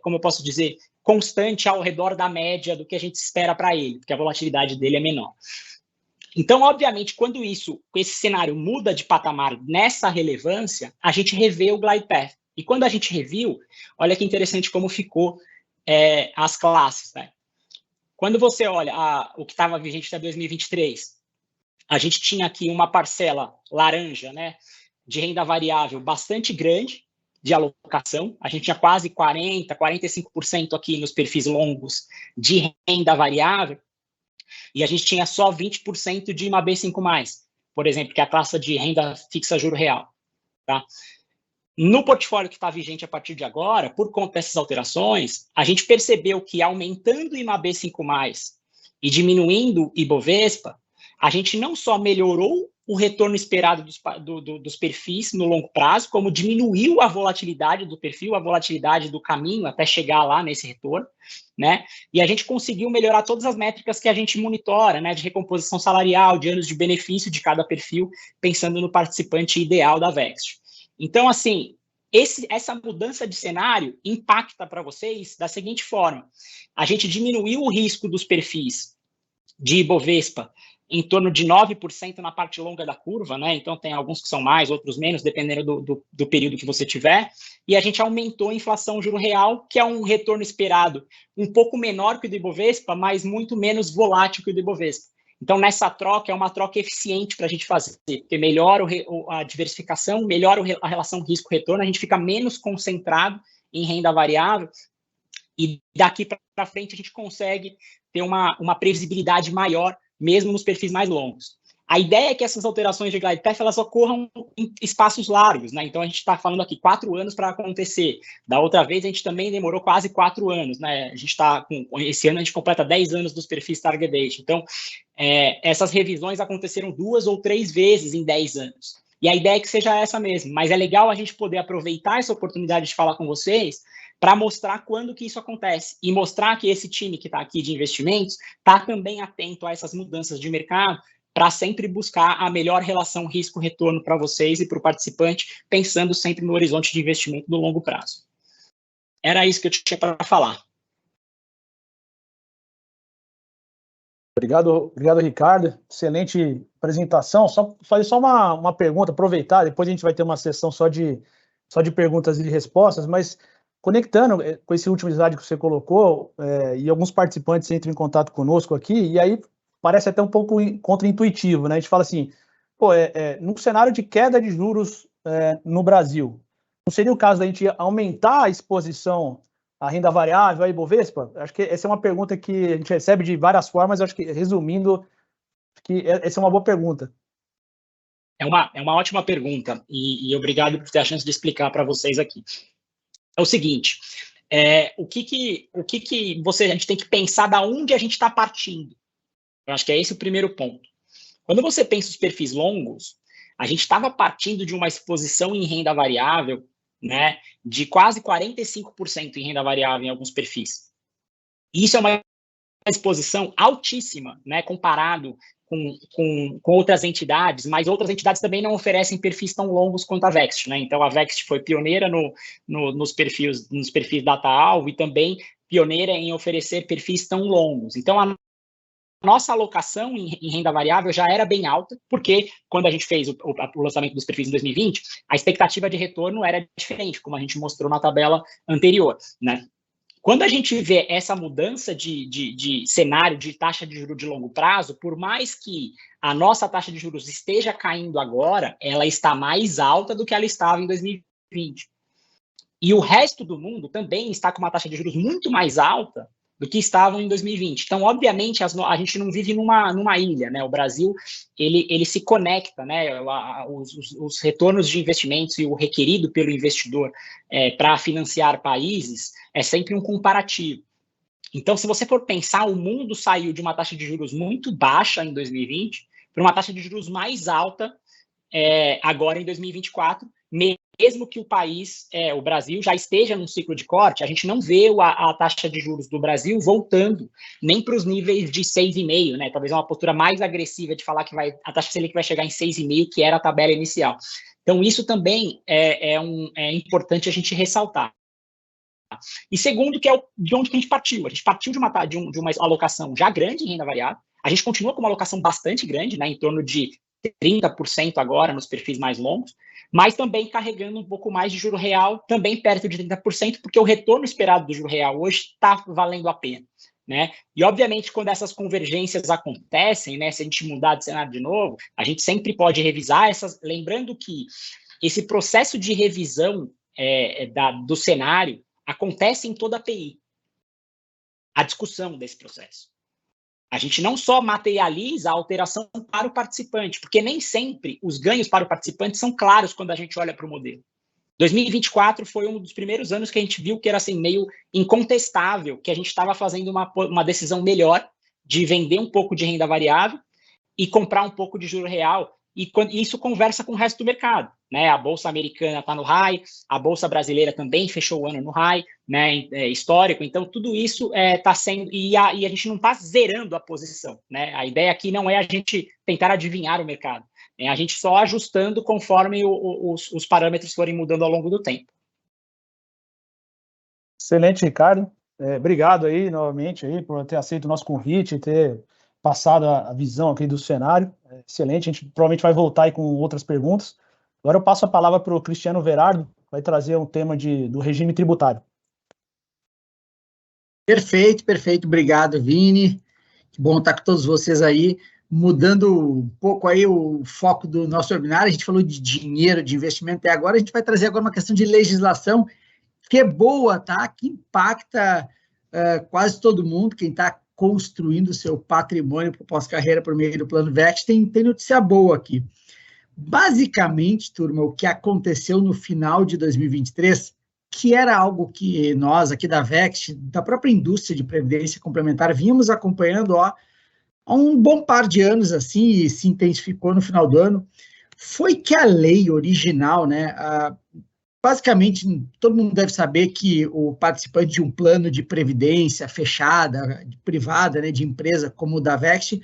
como eu posso dizer, constante ao redor da média do que a gente espera para ele, porque a volatilidade dele é menor. Então, obviamente, quando esse cenário muda de patamar nessa relevância, a gente revê o glide path. E quando a gente reviu, olha que interessante como ficou as classes, né? Quando você olha o que estava vigente até 2023, a gente tinha aqui uma parcela laranja, né, de renda variável bastante grande de alocação. A gente tinha quase 40%, 45% aqui nos perfis longos de renda variável, e a gente tinha só 20% de IMAB 5+, por exemplo, que é a classe de renda fixa juro real. Tá? No portfólio que está vigente a partir de agora, por conta dessas alterações, a gente percebeu que aumentando o IMAB 5+, e diminuindo o Ibovespa, a gente não só melhorou o retorno esperado dos perfis no longo prazo, como diminuiu a volatilidade do perfil, a volatilidade do caminho até chegar lá nesse retorno, né? E a gente conseguiu melhorar todas as métricas que a gente monitora, né? De recomposição salarial, de anos de benefício de cada perfil, pensando no participante ideal da Vext. Então, assim, essa mudança de cenário impacta para vocês da seguinte forma: a gente diminuiu o risco dos perfis de Ibovespa em torno de 9% na parte longa da curva, né? Então tem alguns que são mais, outros menos, dependendo do período que você tiver, e a gente aumentou a inflação juro real, que é um retorno esperado um pouco menor que o do Ibovespa, mas muito menos volátil que o do Ibovespa. Então, nessa troca, é uma troca eficiente para a gente fazer, porque melhora a diversificação, melhora a relação risco-retorno, a gente fica menos concentrado em renda variável, e daqui para frente a gente consegue ter uma previsibilidade maior, mesmo nos perfis mais longos. A ideia é que essas alterações de glide path, elas ocorram em espaços largos, né? Então, a gente está falando aqui 4 anos para acontecer. Da outra vez, a gente também demorou quase 4 anos, né? A gente está esse ano a gente completa 10 anos dos perfis target date. Então, essas revisões aconteceram 2 ou 3 vezes em 10 anos. E a ideia é que seja essa mesmo. Mas é legal a gente poder aproveitar essa oportunidade de falar com vocês para mostrar quando que isso acontece e mostrar que esse time que está aqui de investimentos está também atento a essas mudanças de mercado para sempre buscar a melhor relação risco-retorno para vocês e para o participante, pensando sempre no horizonte de investimento no longo prazo. Era isso que eu tinha para falar. Obrigado, Ricardo. Excelente apresentação. Fazer uma pergunta, aproveitar, depois a gente vai ter uma sessão só de perguntas e respostas, mas conectando com esse último slide que você colocou, e alguns participantes entram em contato conosco aqui, e aí parece até um pouco contraintuitivo, né? A gente fala assim, num cenário de queda de juros no Brasil, não seria o caso da gente aumentar a exposição à renda variável, à Ibovespa? Acho que essa é uma pergunta que a gente recebe de várias formas, acho que, resumindo, que essa é uma boa pergunta. É uma ótima pergunta, e obrigado por ter a chance de explicar para vocês aqui. É o seguinte, o que a gente tem que pensar da onde a gente está partindo. Eu acho que é esse o primeiro ponto. Quando você pensa os perfis longos, a gente estava partindo de uma exposição em renda variável, né, de quase 45% em renda variável em alguns perfis. Isso é uma exposição altíssima, né, comparado com outras entidades, mas outras entidades também não oferecem perfis tão longos quanto a Vext, né? Então a Vext foi pioneira nos perfis data-alvo e também pioneira em oferecer perfis tão longos. Então a nossa alocação em renda variável já era bem alta, porque quando a gente fez o lançamento dos perfis em 2020, a expectativa de retorno era diferente, como a gente mostrou na tabela anterior, né? Quando a gente vê essa mudança de cenário de taxa de juros de longo prazo, por mais que a nossa taxa de juros esteja caindo agora, ela está mais alta do que ela estava em 2020. E o resto do mundo também está com uma taxa de juros muito mais alta do que estavam em 2020. Então, obviamente, a gente não vive numa ilha, né? O Brasil, ele se conecta, né? Os retornos de investimentos e o requerido pelo investidor para financiar países é sempre um comparativo. Então, se você for pensar, o mundo saiu de uma taxa de juros muito baixa em 2020 para uma taxa de juros mais alta agora em 2024, mesmo que o país, o Brasil, já esteja num ciclo de corte, a gente não vê a taxa de juros do Brasil voltando nem para os níveis de 6,5, né? Talvez uma postura mais agressiva de falar que a taxa Selic vai chegar em 6,5, que era a tabela inicial. Então, isso também é importante a gente ressaltar. E segundo, que é de onde que a gente partiu. A gente partiu de uma alocação já grande em renda variável, a gente continua com uma alocação bastante grande, né, em torno de 30% agora nos perfis mais longos, mas também carregando um pouco mais de juro real, também perto de 30%, porque o retorno esperado do juro real hoje está valendo a pena, né? E, obviamente, quando essas convergências acontecem, né, se a gente mudar de cenário de novo, a gente sempre pode revisar lembrando que esse processo de revisão do cenário acontece em toda a PI, a discussão desse processo. A gente não só materializa a alteração para o participante, porque nem sempre os ganhos para o participante são claros quando a gente olha para o modelo. 2024 foi um dos primeiros anos que a gente viu que era assim, meio incontestável, que a gente estava fazendo uma decisão melhor de vender um pouco de renda variável e comprar um pouco de juro real, e isso conversa com o resto do mercado, né? A Bolsa Americana está no high, a Bolsa Brasileira também fechou o ano no high, né? Histórico, então tudo isso está sendo, e a gente não está zerando a posição, né? A ideia aqui não é a gente tentar adivinhar o mercado, é a gente só ajustando conforme os parâmetros forem mudando ao longo do tempo. Excelente, Ricardo. Obrigado aí, novamente, aí, por ter aceito o nosso convite e ter passado a visão aqui do cenário. Excelente, a gente provavelmente vai voltar aí com outras perguntas. Agora eu passo a palavra para o Cristiano Verardo, que vai trazer um tema do regime tributário. Perfeito. Obrigado, Vini. Que bom estar com todos vocês aí. Mudando um pouco aí o foco do nosso webinar, a gente falou de dinheiro, de investimento até agora, a gente vai trazer agora uma questão de legislação que é boa, tá? Que impacta quase todo mundo, quem está construindo o seu patrimônio para pós-carreira por meio do Plano Vext, tem notícia boa aqui. Basicamente, turma, o que aconteceu no final de 2023, que era algo que nós aqui da Vext, da própria indústria de previdência complementar, vínhamos acompanhando há um bom par de anos, assim, e se intensificou no final do ano, foi que a lei original, né, basicamente, todo mundo deve saber que o participante de um plano de previdência fechada, privada, né, de empresa como o da Vext,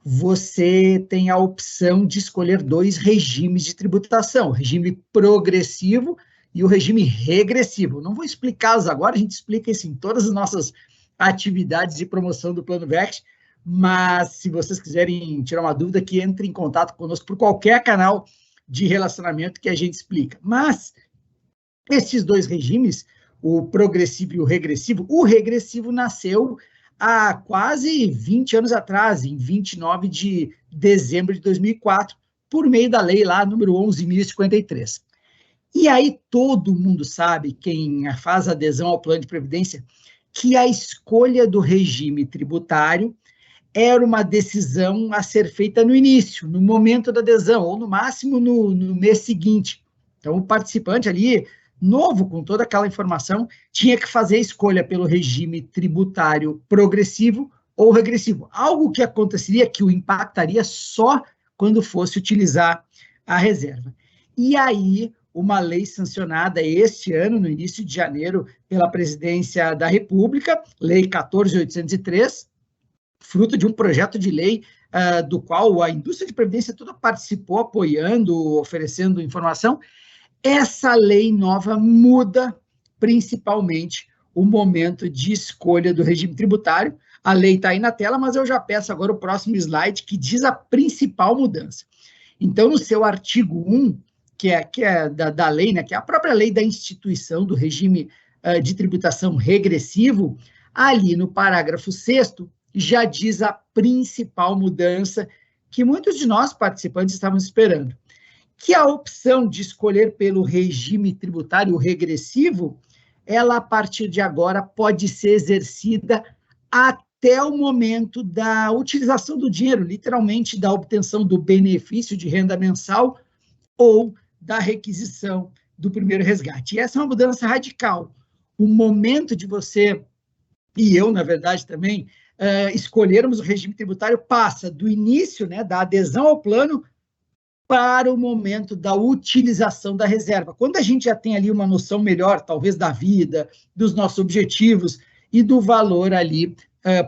você tem a opção de escolher 2 regimes de tributação, o regime progressivo e o regime regressivo. Não vou explicá-los agora, a gente explica isso em todas as nossas atividades de promoção do Plano Vext, mas se vocês quiserem tirar uma dúvida, que entre em contato conosco por qualquer canal de relacionamento que a gente explica. Mas esses 2 regimes, o progressivo e o regressivo nasceu há quase 20 anos atrás, em 29 de dezembro de 2004, por meio da lei lá, número 11.053. E aí todo mundo sabe, quem faz adesão ao plano de previdência, que a escolha do regime tributário era uma decisão a ser feita no início, no momento da adesão, ou no máximo no mês seguinte. Então o participante ali, novo, com toda aquela informação, tinha que fazer a escolha pelo regime tributário progressivo ou regressivo. Algo que aconteceria, que o impactaria só quando fosse utilizar a reserva. E aí, uma lei sancionada este ano, no início de janeiro, pela Presidência da República, Lei 14.803, fruto de um projeto de lei do qual a indústria de previdência toda participou, apoiando, oferecendo informação. Essa lei nova muda, principalmente, o momento de escolha do regime tributário. A lei está aí na tela, mas eu já peço agora o próximo slide, que diz a principal mudança. Então, no seu artigo 1, que é da lei, né, que é a própria lei da instituição do regime de tributação regressivo, ali no parágrafo 6º, já diz a principal mudança que muitos de nós participantes estavam esperando, que a opção de escolher pelo regime tributário regressivo, ela, a partir de agora, pode ser exercida até o momento da utilização do dinheiro, literalmente da obtenção do benefício de renda mensal ou da requisição do primeiro resgate. E essa é uma mudança radical. O momento de você, e eu, na verdade, também, escolhermos o regime tributário passa do início, né, da adesão ao plano, para o momento da utilização da reserva. Quando a gente já tem ali uma noção melhor, talvez, da vida, dos nossos objetivos e do valor ali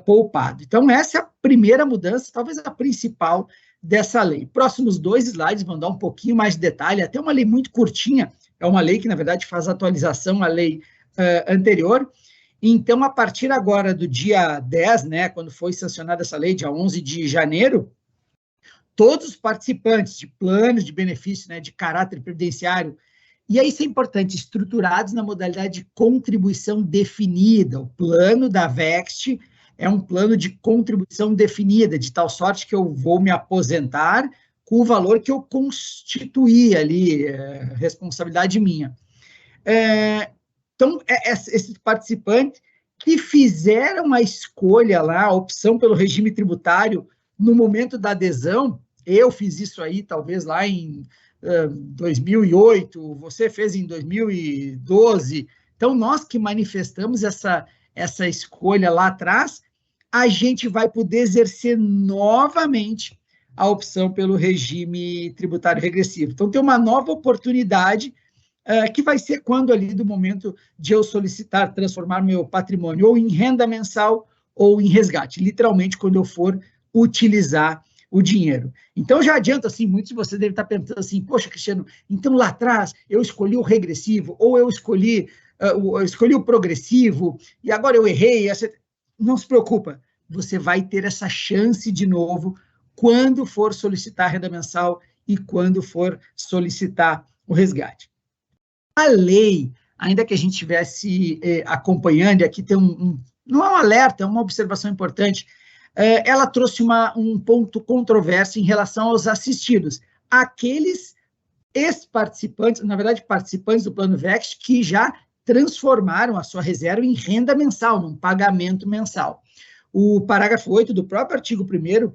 poupado. Então, essa é a primeira mudança, talvez a principal dessa lei. Próximos 2 slides vão dar um pouquinho mais de detalhe, até uma lei muito curtinha, é uma lei que, na verdade, faz atualização à lei anterior. Então, a partir agora do dia 10, né, quando foi sancionada essa lei, dia 11 de janeiro, todos os participantes de planos de benefício, né, de caráter previdenciário, e aí isso é importante, estruturados na modalidade de contribuição definida. O plano da VEXT é um plano de contribuição definida, de tal sorte que eu vou me aposentar com o valor que eu constituí ali, responsabilidade minha. Então, esses participantes que fizeram a escolha lá, a opção pelo regime tributário no momento da adesão, eu fiz isso aí talvez lá em 2008, você fez em 2012, então nós que manifestamos essa escolha lá atrás, a gente vai poder exercer novamente a opção pelo regime tributário regressivo. Então tem uma nova oportunidade que vai ser quando ali do momento de eu solicitar transformar meu patrimônio ou em renda mensal ou em resgate, literalmente quando eu for utilizar o dinheiro. Então, já adianto, assim, muitos de vocês devem estar pensando assim, poxa, Cristiano, então lá atrás eu escolhi o regressivo, ou eu escolhi o progressivo, e agora eu errei. Não se preocupa, você vai ter essa chance de novo quando for solicitar a renda mensal e quando for solicitar o resgate. A lei, ainda que a gente estivesse acompanhando, e aqui tem não é um alerta, é uma observação importante, ela trouxe um ponto controverso em relação aos assistidos, aqueles ex-participantes, na verdade, participantes do plano VEXT, que já transformaram a sua reserva em renda mensal, num pagamento mensal. O parágrafo 8 do próprio artigo 1º,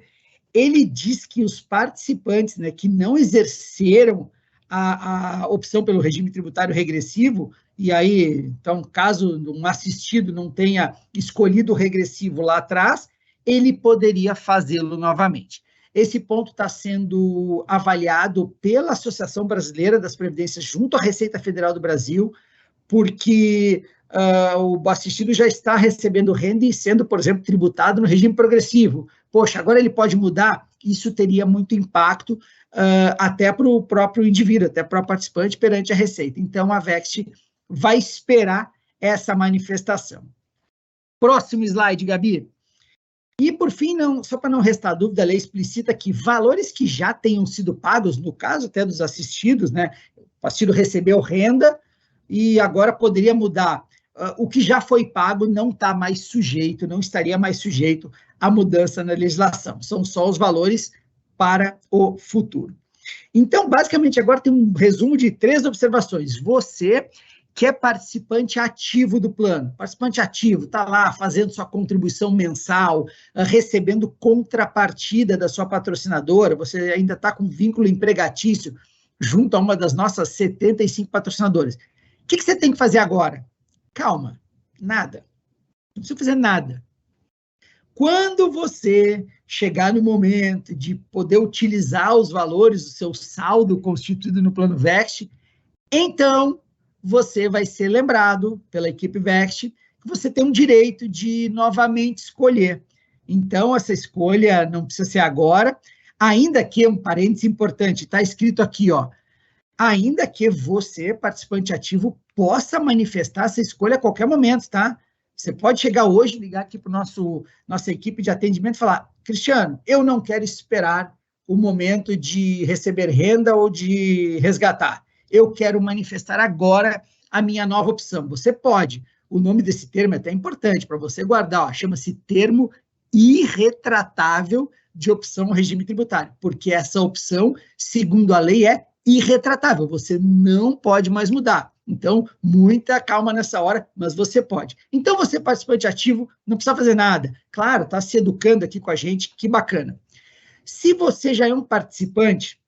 ele diz que os participantes, né, que não exerceram a opção pelo regime tributário regressivo, e aí, então, caso um assistido não tenha escolhido o regressivo lá atrás, ele poderia fazê-lo novamente. Esse ponto está sendo avaliado pela Associação Brasileira das Previdências junto à Receita Federal do Brasil, porque o assistido já está recebendo renda e sendo, por exemplo, tributado no regime progressivo. Poxa, agora ele pode mudar? Isso teria muito impacto até para o próprio indivíduo, até para o participante perante a Receita. Então, a VEXT vai esperar essa manifestação. Próximo slide, Gabi. E, por fim, só para não restar dúvida, a lei explicita que valores que já tenham sido pagos, no caso até dos assistidos, né, o assistido recebeu renda e agora poderia mudar. O que já foi pago não está mais sujeito, não estaria mais sujeito à mudança na legislação. São só os valores para o futuro. Então, basicamente, agora tem um resumo de 3 observações. Você que é participante ativo do plano. Participante ativo, está lá fazendo sua contribuição mensal, recebendo contrapartida da sua patrocinadora, você ainda está com vínculo empregatício junto a uma das nossas 75 patrocinadoras. O que você tem que fazer agora? Calma, nada. Não precisa fazer nada. Quando você chegar no momento de poder utilizar os valores do seu saldo constituído no plano Vext, então você vai ser lembrado pela equipe Vext que você tem um direito de novamente escolher. Então, essa escolha não precisa ser agora, ainda que, um parênteses importante, está escrito aqui, ó, ainda que você, participante ativo, possa manifestar essa escolha a qualquer momento, tá? Você pode chegar hoje, ligar aqui para nossa equipe de atendimento e falar, Cristiano, eu não quero esperar o momento de receber renda ou de resgatar. Eu quero manifestar agora a minha nova opção. Você pode. O nome desse termo é até importante para você guardar, chama-se termo irretratável de opção ao regime tributário, porque essa opção, segundo a lei, é irretratável, você não pode mais mudar. Então, muita calma nessa hora, mas você pode. Então, você, participante ativo, não precisa fazer nada. Claro, está se educando aqui com a gente, que bacana. Se você já é um participante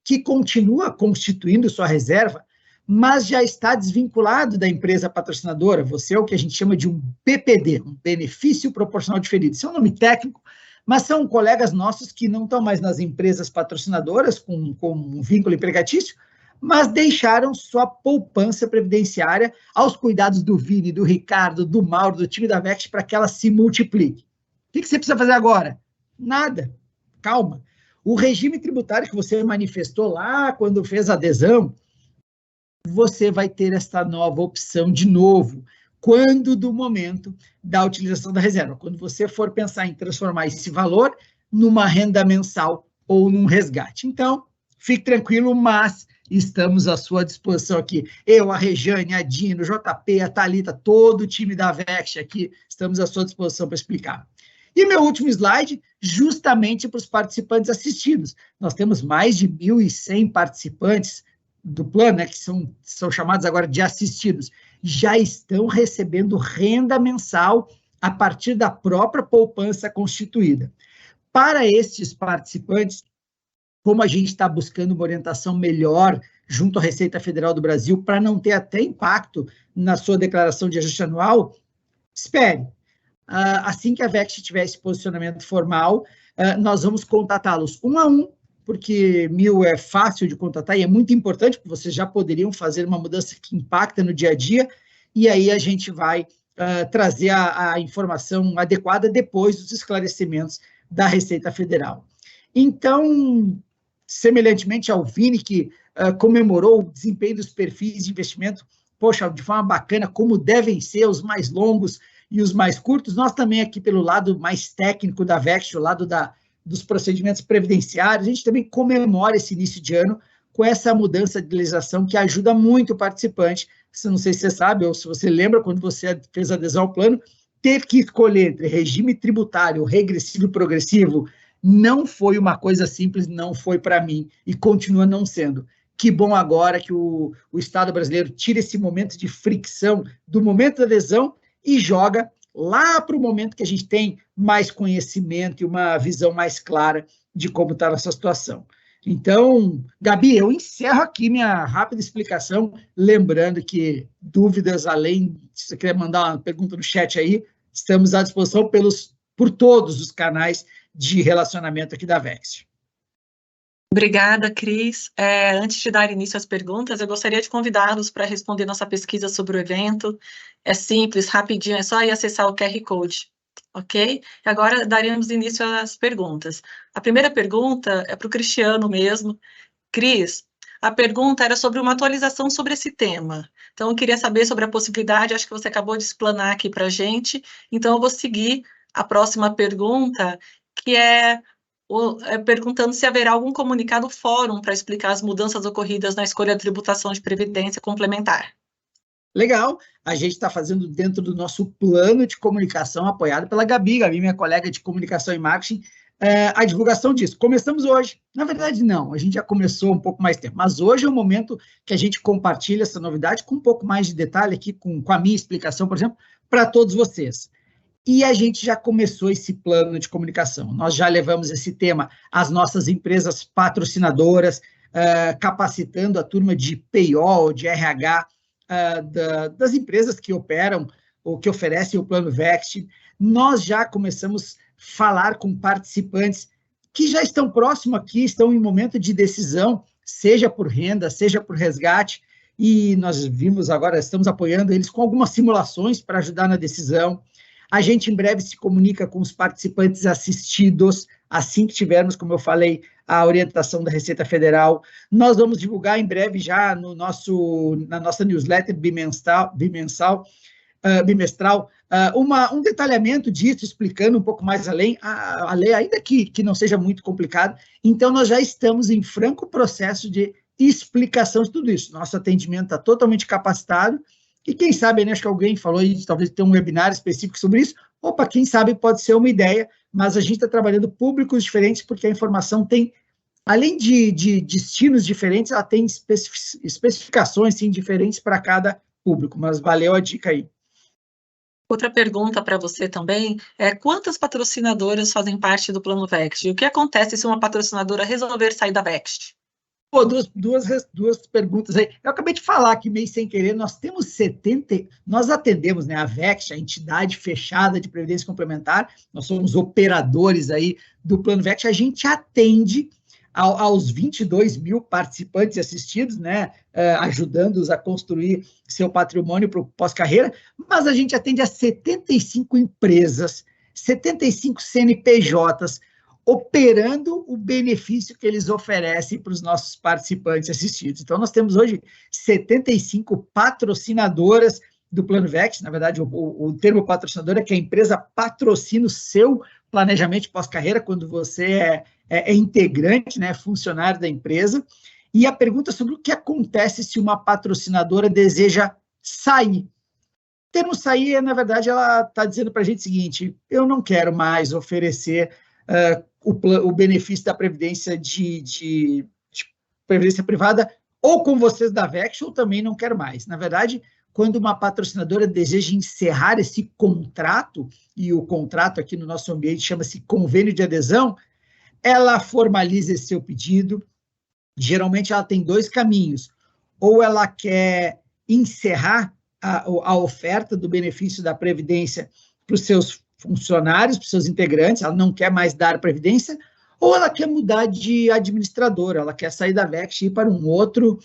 que continua constituindo sua reserva, mas já está desvinculado da empresa patrocinadora, você é o que a gente chama de um BPD, um benefício proporcional diferido. Isso é um nome técnico, mas são colegas nossos que não estão mais nas empresas patrocinadoras com um vínculo empregatício, mas deixaram sua poupança previdenciária aos cuidados do Vini, do Ricardo, do Mauro, do time da Vext, para que ela se multiplique. O que você precisa fazer agora? Nada. Calma. O regime tributário que você manifestou lá quando fez a adesão, você vai ter esta nova opção de novo, quando do momento da utilização da reserva, quando você for pensar em transformar esse valor numa renda mensal ou num resgate. Então, fique tranquilo, mas estamos à sua disposição aqui. Eu, a Rejane, a Dino, o JP, a Thalita, todo o time da Vext aqui, estamos à sua disposição para explicar. E meu último slide, justamente para os participantes assistidos. Nós temos mais de 1.100 participantes do plano, né, que são chamados agora de assistidos, já estão recebendo renda mensal a partir da própria poupança constituída. Para estes participantes, como a gente está buscando uma orientação melhor junto à Receita Federal do Brasil, para não ter até impacto na sua declaração de ajuste anual, espere. Assim que a Vext tiver esse posicionamento formal, nós vamos contatá-los um a um, porque 1.000 é fácil de contatar e é muito importante, porque vocês já poderiam fazer uma mudança que impacta no dia a dia, e aí a gente vai trazer a informação adequada depois dos esclarecimentos da Receita Federal. Então, semelhantemente ao Vini, que comemorou o desempenho dos perfis de investimento, poxa, de forma bacana, como devem ser os mais longos e os mais curtos, nós também aqui pelo lado mais técnico da Vext, o lado dos procedimentos previdenciários, a gente também comemora esse início de ano com essa mudança de legislação que ajuda muito o participante. Não sei se você sabe ou se você lembra, quando você fez a adesão ao plano, teve que escolher entre regime tributário, regressivo e progressivo. Não foi uma coisa simples, não foi para mim e continua não sendo. Que bom agora que o Estado brasileiro tira esse momento de fricção do momento da adesão e joga lá para o momento que a gente tem mais conhecimento e uma visão mais clara de como está essa situação. Então, Gabi, eu encerro aqui minha rápida explicação, lembrando que dúvidas, além, se você quiser mandar uma pergunta no chat aí, estamos à disposição por todos os canais de relacionamento aqui da Vext. Obrigada, Cris. Antes de dar início às perguntas, eu gostaria de convidá-los para responder nossa pesquisa sobre o evento. É simples, rapidinho, é só ir acessar o QR Code, ok? E agora daremos início às perguntas. A primeira pergunta é para o Cristiano mesmo. Cris, a pergunta era sobre uma atualização sobre esse tema. Então, eu queria saber sobre a possibilidade, acho que você acabou de explanar aqui para a gente, então eu vou seguir a próxima pergunta, que é perguntando se haverá algum comunicado fórum para explicar as mudanças ocorridas na escolha da tributação de previdência complementar. Legal, a gente está fazendo dentro do nosso plano de comunicação apoiado pela Gabi, minha colega de comunicação e marketing, a divulgação disso. Começamos hoje, na verdade não, a gente já começou um pouco mais tempo, mas hoje é o momento que a gente compartilha essa novidade com um pouco mais de detalhe aqui, com a minha explicação, por exemplo, para todos vocês. E a gente já começou esse plano de comunicação. Nós já levamos esse tema às nossas empresas patrocinadoras, capacitando a turma de PO, de RH, das empresas que operam ou que oferecem o plano Vext. Nós já começamos falar com participantes que já estão próximos aqui, estão em momento de decisão, seja por renda, seja por resgate, e nós vimos agora, estamos apoiando eles com algumas simulações para ajudar na decisão. A gente em breve se comunica com os participantes assistidos, assim que tivermos, como eu falei, a orientação da Receita Federal. Nós vamos divulgar em breve já na nossa newsletter bimestral, um detalhamento disso, explicando um pouco mais além, a lei, ainda que não seja muito complicado. Então, nós já estamos em franco processo de explicação de tudo isso. Nosso atendimento está totalmente capacitado, e quem sabe, né, acho que alguém falou aí, talvez tenha um webinar específico sobre isso. Opa, quem sabe pode ser uma ideia, mas a gente está trabalhando públicos diferentes, porque a informação tem, além de destinos diferentes, ela tem especificações, sim, diferentes para cada público, mas valeu a dica aí. Outra pergunta para você também é: quantas patrocinadoras fazem parte do Plano Vext? E o que acontece se uma patrocinadora resolver sair da Vext? Pô, duas perguntas aí. Eu acabei de falar aqui, meio sem querer, nós temos 70, nós atendemos, né, a Vext, a entidade fechada de previdência complementar, nós somos operadores aí do Plano Vext, a gente atende aos 22 mil participantes assistidos, né, ajudando-os a construir seu patrimônio para o pós-carreira, mas a gente atende a 75 empresas, 75 CNPJs, operando o benefício que eles oferecem para os nossos participantes assistidos. Então, nós temos hoje 75 patrocinadoras do Plano Vext. Na verdade, o termo patrocinador é que a empresa patrocina o seu planejamento pós-carreira quando você é integrante, né, funcionário da empresa. E a pergunta sobre o que acontece se uma patrocinadora deseja sair. O termo sair, na verdade, ela está dizendo para a gente o seguinte: eu não quero mais oferecer o benefício da previdência de previdência privada, ou com vocês da Vext, ou também não quero mais. Na verdade, quando uma patrocinadora deseja encerrar esse contrato, e o contrato aqui no nosso ambiente chama-se convênio de adesão, ela formaliza esse seu pedido. Geralmente ela tem dois caminhos: ou ela quer encerrar a oferta do benefício da previdência para os seus funcionários, para os seus integrantes, ela não quer mais dar previdência, ou ela quer mudar de administrador, ela quer sair da Vext e ir para um outro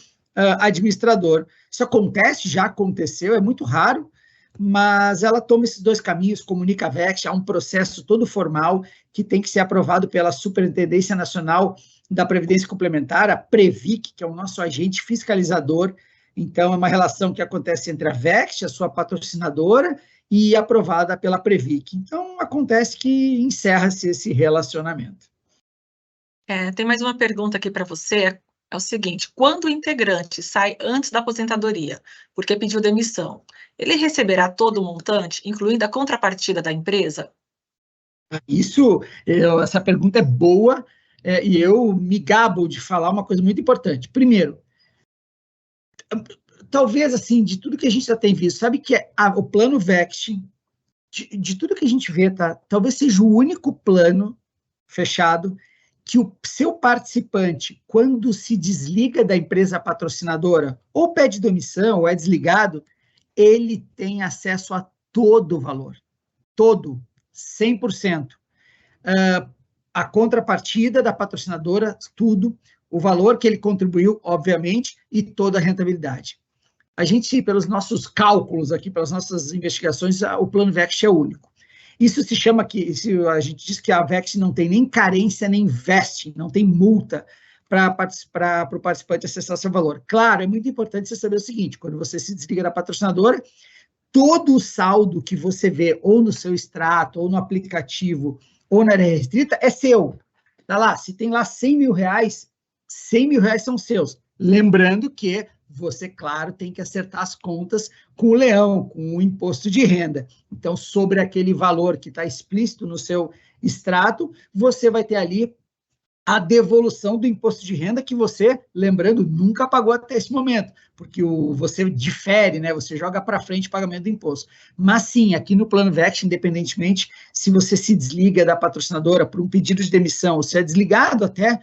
administrador. Isso acontece, já aconteceu, é muito raro, mas ela toma esses dois caminhos, comunica a Vext, há um processo todo formal que tem que ser aprovado pela Superintendência Nacional da Previdência Complementar, a Previc, que é o nosso agente fiscalizador. Então, é uma relação que acontece entre a Vext, a sua patrocinadora, e aprovada pela Previc. Então, acontece que encerra-se esse relacionamento. Tem mais uma pergunta aqui para você, é o seguinte: quando o integrante sai antes da aposentadoria, porque pediu demissão, ele receberá todo o montante, incluindo a contrapartida da empresa? Essa pergunta é boa, e eu me gabo de falar uma coisa muito importante. Primeiro, talvez, assim, de tudo que a gente já tem visto, sabe que o Plano Vext, de tudo que a gente vê, tá, talvez seja o único plano fechado que o seu participante, quando se desliga da empresa patrocinadora, ou pede demissão, ou é desligado, ele tem acesso a todo o valor, todo, 100%. A contrapartida da patrocinadora, tudo, o valor que ele contribuiu, obviamente, e toda a rentabilidade. A gente, pelos nossos cálculos aqui, pelas nossas investigações, o Plano Vext é único. Isso se chama a gente diz que a Vext não tem nem carência, nem vesting, não tem multa para o participante acessar seu valor. Claro, é muito importante você saber o seguinte: quando você se desliga da patrocinadora, todo o saldo que você vê, ou no seu extrato, ou no aplicativo, ou na área restrita, é seu. Tá lá, se tem lá 100 mil reais, 100 mil reais são seus. Lembrando que você, claro, tem que acertar as contas com o leão, com o imposto de renda. Então, sobre aquele valor que está explícito no seu extrato, você vai ter ali a devolução do imposto de renda que você, lembrando, nunca pagou até esse momento, porque você difere, né? Você joga para frente o pagamento do imposto. Mas sim, aqui no Plano Vext, independentemente se você se desliga da patrocinadora por um pedido de demissão, ou se é desligado até,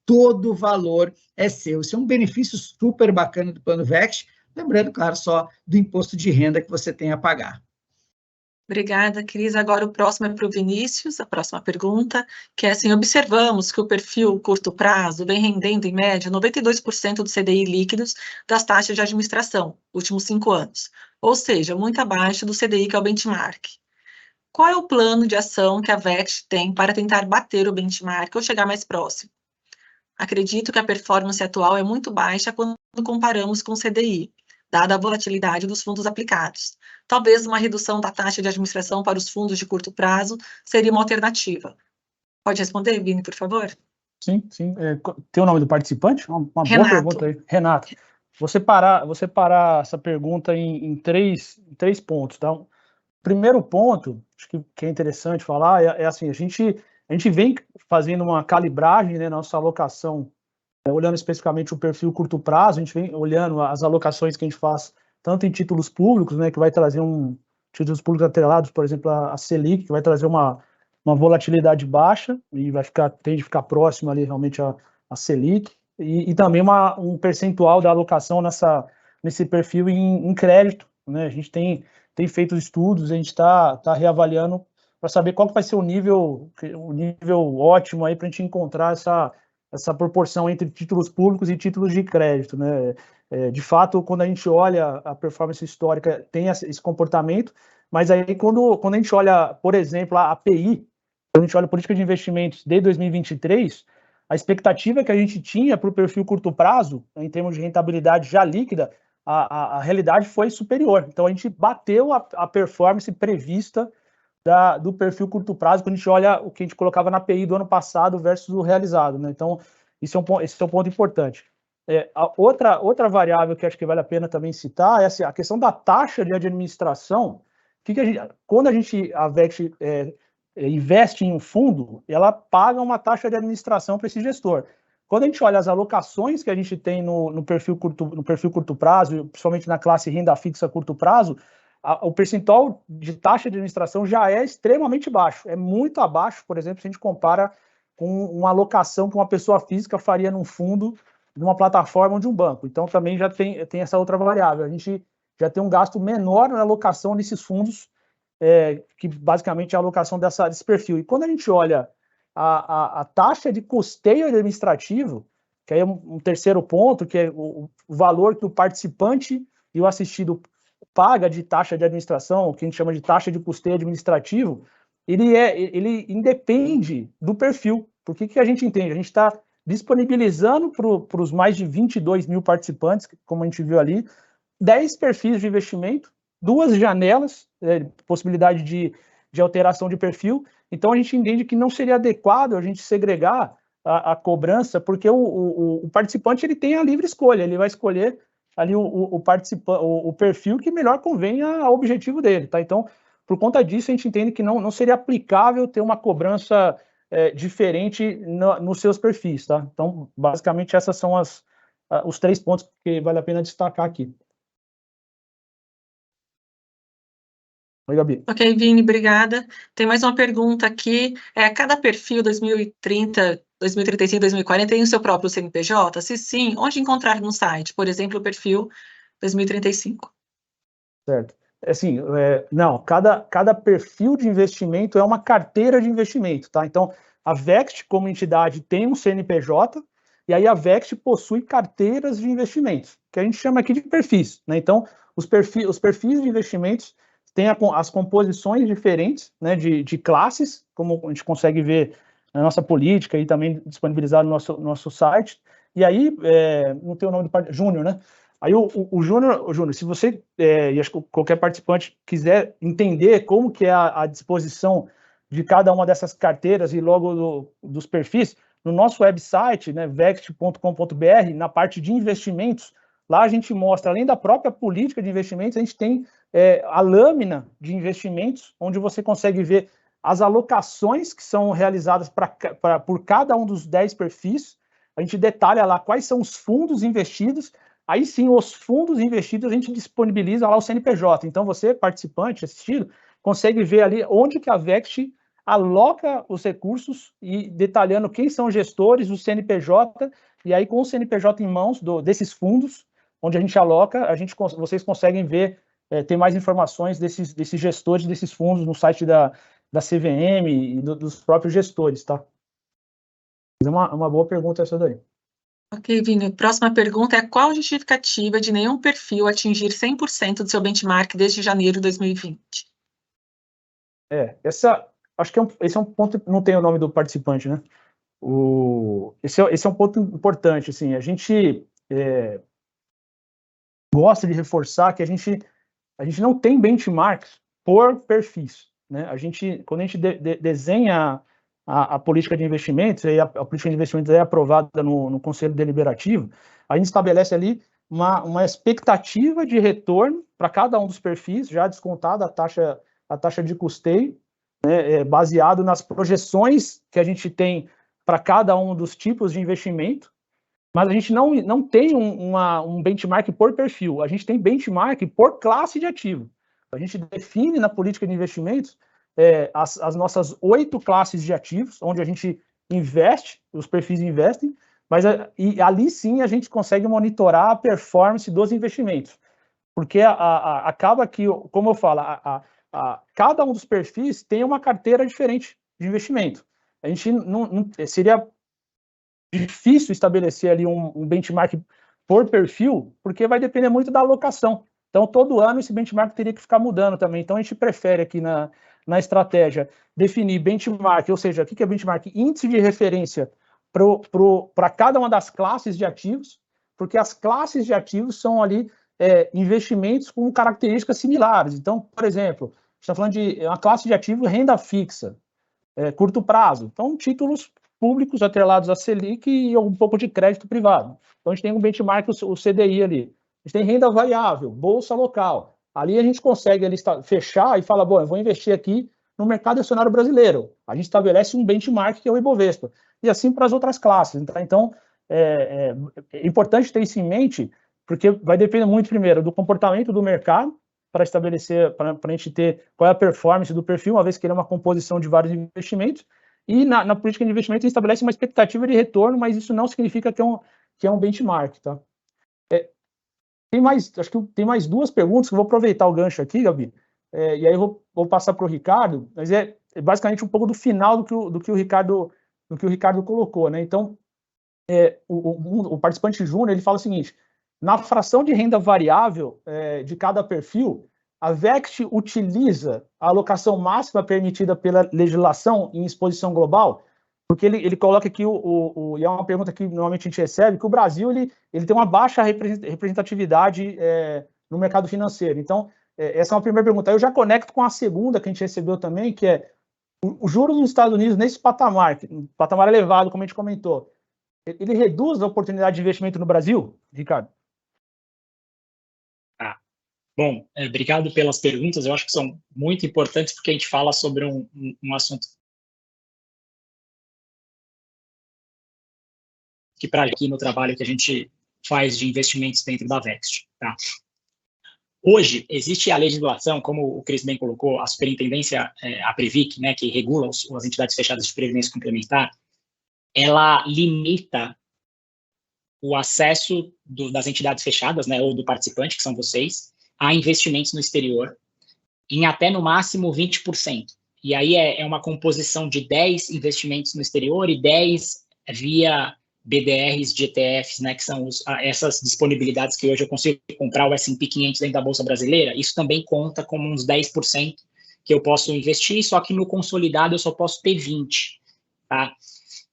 todo o valor é seu. Isso é um benefício super bacana do Plano Vext, lembrando, claro, só do imposto de renda que você tem a pagar. Obrigada, Cris. Agora o próximo é para o Vinícius, a próxima pergunta, que é assim, observamos que o perfil curto prazo vem rendendo, em média, 92% do CDI líquidos das taxas de administração, últimos 5 anos, ou seja, muito abaixo do CDI, que é o benchmark. Qual é o plano de ação que a VECT tem para tentar bater o benchmark ou chegar mais próximo? Acredito que a performance atual é muito baixa quando comparamos com o CDI, dada a volatilidade dos fundos aplicados. Talvez uma redução da taxa de administração para os fundos de curto prazo seria uma alternativa. Pode responder, Vini, por favor? Sim. Tem o nome do participante? Uma boa Renato. pergunta aí. Renato, você parar essa pergunta em três pontos, tá? O primeiro ponto, acho que é interessante falar, é assim, a gente vem fazendo uma calibragem, né, nossa alocação, olhando especificamente o perfil curto prazo, a gente vem olhando as alocações que a gente faz, tanto em títulos públicos, né, que vai trazer títulos públicos atrelados, por exemplo, a Selic, que vai trazer uma volatilidade baixa, e tende a ficar próximo ali realmente a Selic, e também um percentual da alocação nesse perfil em crédito, né, a gente tem feito estudos, a gente está reavaliando para saber qual que vai ser o nível ótimo aí para a gente encontrar essa proporção entre títulos públicos e títulos de crédito, né? De fato, quando a gente olha a performance histórica, tem esse comportamento, mas aí quando a gente olha, por exemplo, a API, quando a gente olha a política de investimentos de 2023, a expectativa que a gente tinha para o perfil curto prazo, em termos de rentabilidade já líquida, a realidade foi superior. Então, a gente bateu a performance prevista do perfil curto prazo, quando a gente olha o que a gente colocava na API do ano passado versus o realizado, né? Então, esse é um ponto importante. A outra variável que acho que vale a pena também citar é assim, a questão da taxa de administração. Quando a VECT investe em um fundo, ela paga uma taxa de administração para esse gestor. Quando a gente olha as alocações que a gente tem no perfil curto prazo, principalmente na classe renda fixa curto prazo, o percentual de taxa de administração já é extremamente baixo. É muito abaixo, por exemplo, se a gente compara com uma alocação que uma pessoa física faria num fundo de uma plataforma ou de um banco. Então, também já tem essa outra variável. A gente já tem um gasto menor na alocação desses fundos, que basicamente é a alocação desse perfil. E quando a gente olha a taxa de custeio administrativo, que aí é um terceiro ponto, que é o valor que o participante e o assistido paga de taxa de administração, o que a gente chama de taxa de custeio administrativo, ele independe do perfil. Por que a gente entende? A gente está disponibilizando para os mais de 22 mil participantes, como a gente viu ali, 10 perfis de investimento, 2 janelas, possibilidade de alteração de perfil. Então, a gente entende que não seria adequado a gente segregar a cobrança, porque o participante ele tem a livre escolha, ele vai escolher ali o perfil que melhor convém ao objetivo dele, tá? Então, por conta disso, a gente entende que não seria aplicável ter uma cobrança diferente nos seus perfis, tá? Então, basicamente, esses são os 3 pontos que vale a pena destacar aqui. Oi, Gabi. Ok, Vini, obrigada. Tem mais uma pergunta aqui. Cada perfil 2030, 2035, 2040 tem o seu próprio CNPJ? Se sim, onde encontrar no site? Por exemplo, o perfil 2035. Certo. Assim, não, cada perfil de investimento é uma carteira de investimento, tá? Então, a VECT, como entidade, tem um CNPJ, e aí a VECT possui carteiras de investimentos, que a gente chama aqui de perfis, né? Então, os perfis de investimentos têm as composições diferentes, né, de classes, como a gente consegue ver na nossa política e também disponibilizado no nosso site. E aí, não tem o nome do Júnior, né? Aí o Júnior, se você, e acho que qualquer participante quiser entender como que é a disposição de cada uma dessas carteiras e logo dos perfis, no nosso website, né, vect.com.br, na parte de investimentos, lá a gente mostra, além da própria política de investimentos, a gente tem a lâmina de investimentos, onde você consegue ver as alocações que são realizadas por cada um dos 10 perfis. A gente detalha lá quais são os fundos investidos. Aí sim, os fundos investidos, a gente disponibiliza lá o CNPJ. Então, você, participante, assistido, consegue ver ali onde que a VECT aloca os recursos e detalhando quem são os gestores, o CNPJ, e aí com o CNPJ em mãos desses fundos, onde a gente aloca, vocês conseguem ver ter mais informações desses gestores, desses fundos no site da CVM e dos próprios gestores, tá? É uma boa pergunta essa daí. Ok, Vini. Próxima pergunta é: qual a justificativa de nenhum perfil atingir 100% do seu benchmark desde janeiro de 2020? Acho que esse é um ponto, não tem o nome do participante, né? Esse é um ponto importante, assim, a gente gosta de reforçar que a gente não tem benchmarks por perfis, né? Quando a gente desenha a política de investimentos, e a política de investimentos é aprovada no Conselho Deliberativo, a gente estabelece ali uma expectativa de retorno para cada um dos perfis, já descontada a taxa de custeio, né, baseado nas projeções que a gente tem para cada um dos tipos de investimento, mas a gente não tem um benchmark por perfil, a gente tem benchmark por classe de ativo. A gente define na política de investimentos as nossas 8 classes de ativos, onde a gente investe, os perfis investem, mas e ali sim a gente consegue monitorar a performance dos investimentos. Porque acaba que, como eu falo, cada um dos perfis tem uma carteira diferente de investimento. A gente não seria difícil estabelecer ali um benchmark por perfil, porque vai depender muito da alocação. Então, todo ano esse benchmark teria que ficar mudando também. Então, a gente prefere aqui na estratégia definir benchmark, ou seja, o que é benchmark? Índice de referência para cada uma das classes de ativos, porque as classes de ativos são ali investimentos com características similares. Então, por exemplo, a gente está falando de uma classe de ativo renda fixa, curto prazo. Então, títulos públicos atrelados à Selic e um pouco de crédito privado. Então, a gente tem um benchmark, o CDI ali. A gente tem renda variável, bolsa local. Ali a gente consegue ali fechar e falar, bom, eu vou investir aqui no mercado acionário brasileiro. A gente estabelece um benchmark que é o Ibovespa. E assim para as outras classes. Então, é importante ter isso em mente, porque vai depender muito, primeiro, do comportamento do mercado, para estabelecer, para a gente ter qual é a performance do perfil, uma vez que ele é uma composição de vários investimentos, e na política de investimento ele estabelece uma expectativa de retorno, mas isso não significa que é um benchmark, tá? Acho que tem mais 2 perguntas, que eu vou aproveitar o gancho aqui, Gabi, e aí eu vou passar para o Ricardo, mas é basicamente um pouco do final do que o Ricardo colocou, né? Então, o participante júnior, ele fala o seguinte: na fração de renda variável de cada perfil, a VEXT utiliza a alocação máxima permitida pela legislação em exposição global, porque ele coloca aqui, e é uma pergunta que normalmente a gente recebe, que o Brasil ele tem uma baixa representatividade no mercado financeiro. Então, essa é uma primeira pergunta. Eu já conecto com a segunda que a gente recebeu também, que é o juros nos Estados Unidos, nesse patamar elevado, como a gente comentou, ele reduz a oportunidade de investimento no Brasil, Ricardo? Bom, obrigado pelas perguntas, eu acho que são muito importantes, porque a gente fala sobre um assunto que para aqui no trabalho que a gente faz de investimentos dentro da VEXT, tá? Hoje, existe a legislação, como o Cris bem colocou, a superintendência, a Previc, né, que regula as entidades fechadas de previdência complementar, ela limita o acesso das entidades fechadas, né, ou do participante, que são vocês, a investimentos no exterior, em até no máximo 20%. E aí é uma composição de 10 investimentos no exterior e 10 via BDRs de ETFs, né, que são essas disponibilidades que hoje eu consigo comprar o S&P 500 dentro da Bolsa Brasileira. Isso também conta como uns 10% que eu posso investir, só que no consolidado eu só posso ter 20%. Tá?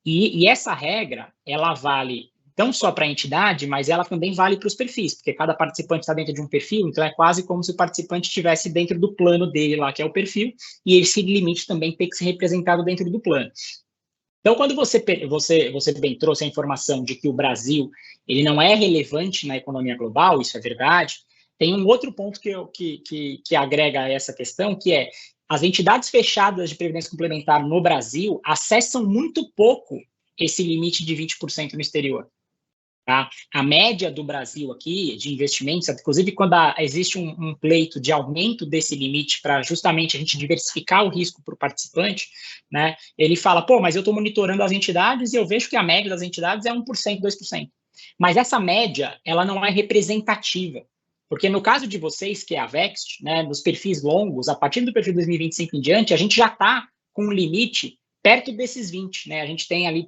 E essa regra, ela vale não só para a entidade, mas ela também vale para os perfis, porque cada participante está dentro de um perfil, então é quase como se o participante estivesse dentro do plano dele lá, que é o perfil, e esse limite também tem que ser representado dentro do plano. Então, quando você bem trouxe a informação de que o Brasil ele não é relevante na economia global, isso é verdade, tem um outro ponto que agrega a essa questão, que é as entidades fechadas de previdência complementar no Brasil acessam muito pouco esse limite de 20% no exterior. Tá? A média do Brasil aqui, de investimentos, inclusive quando existe um pleito de aumento desse limite para justamente a gente diversificar o risco para o participante, né, ele fala, pô, mas eu estou monitorando as entidades e eu vejo que a média das entidades é 1%, 2%. Mas essa média, ela não é representativa. Porque no caso de vocês, que é a Vext, né, nos perfis longos, a partir do perfil 2025 em diante, a gente já está com um limite perto desses 20%, né? A gente tem ali,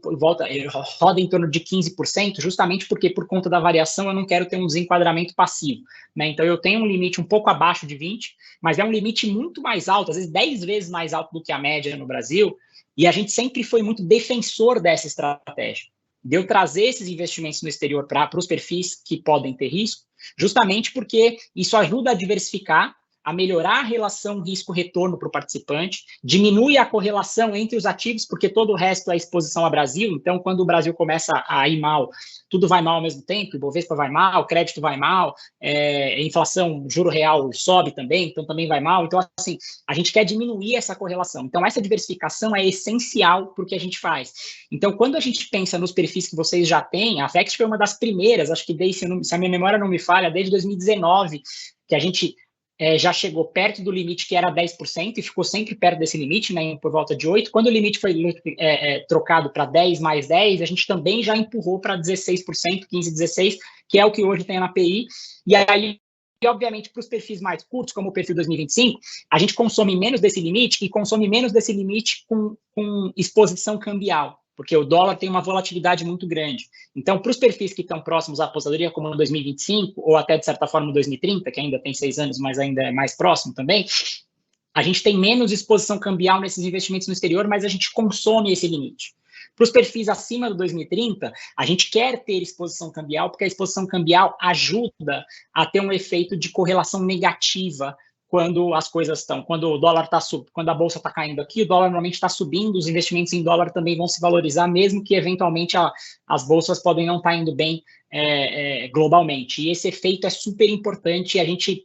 roda em torno de 15%, justamente porque, por conta da variação, eu não quero ter um desenquadramento passivo, né? Então, eu tenho um limite um pouco abaixo de 20%, mas é um limite muito mais alto, às vezes 10 vezes mais alto do que a média no Brasil, e a gente sempre foi muito defensor dessa estratégia, de eu trazer esses investimentos no exterior para os perfis que podem ter risco, justamente porque isso ajuda a diversificar, a melhorar a relação risco-retorno para o participante, diminui a correlação entre os ativos, porque todo o resto é exposição ao Brasil, então quando o Brasil começa a ir mal, tudo vai mal ao mesmo tempo, o Bovespa vai mal, crédito vai mal, inflação, juro real sobe também, então também vai mal, então assim, a gente quer diminuir essa correlação, então essa diversificação é essencial para o que a gente faz. Então quando a gente pensa nos perfis que vocês já têm, a Vext foi uma das primeiras, acho que desde, se a minha memória não me falha, desde 2019, que a gente já chegou perto do limite que era 10% e ficou sempre perto desse limite, né, por volta de 8%. Quando o limite foi trocado para 10 mais 10, a gente também já empurrou para 16%, 15, 16%, que é o que hoje tem na API. E aí, obviamente, para os perfis mais curtos, como o perfil 2025, a gente consome menos desse limite e consome menos desse limite com exposição cambial, porque o dólar tem uma volatilidade muito grande. Então, para os perfis que estão próximos à aposentadoria, como no 2025, ou até, de certa forma, no 2030, que ainda tem 6 anos, mas ainda é mais próximo também, a gente tem menos exposição cambial nesses investimentos no exterior, mas a gente consome esse limite. Para os perfis acima do 2030, a gente quer ter exposição cambial, porque a exposição cambial ajuda a ter um efeito de correlação negativa quando as coisas estão, quando o dólar está quando a bolsa está caindo aqui, o dólar normalmente está subindo, os investimentos em dólar também vão se valorizar, mesmo que eventualmente as bolsas podem não estar indo bem globalmente. E esse efeito é super importante,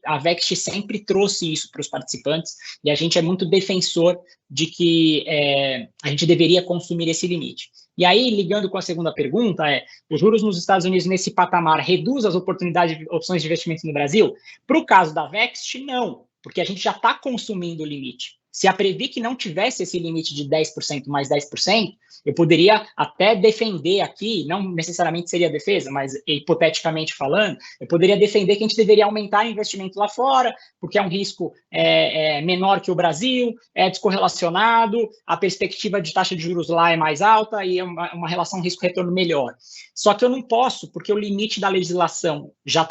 a Vext sempre trouxe isso para os participantes, e a gente é muito defensor de que a gente deveria consumir esse limite. E aí, ligando com a segunda pergunta, os juros nos Estados Unidos nesse patamar reduz as oportunidades de opções de investimento no Brasil? Para o caso da Vext, não, porque a gente já está consumindo o limite. Se a Previc não tivesse esse limite de 10% mais 10%, eu poderia até defender aqui, não necessariamente seria defesa, mas hipoteticamente falando, eu poderia defender que a gente deveria aumentar o investimento lá fora, porque é um risco menor que o Brasil, é descorrelacionado, a perspectiva de taxa de juros lá é mais alta e é uma relação risco-retorno melhor. Só que eu não posso, porque o limite da legislação já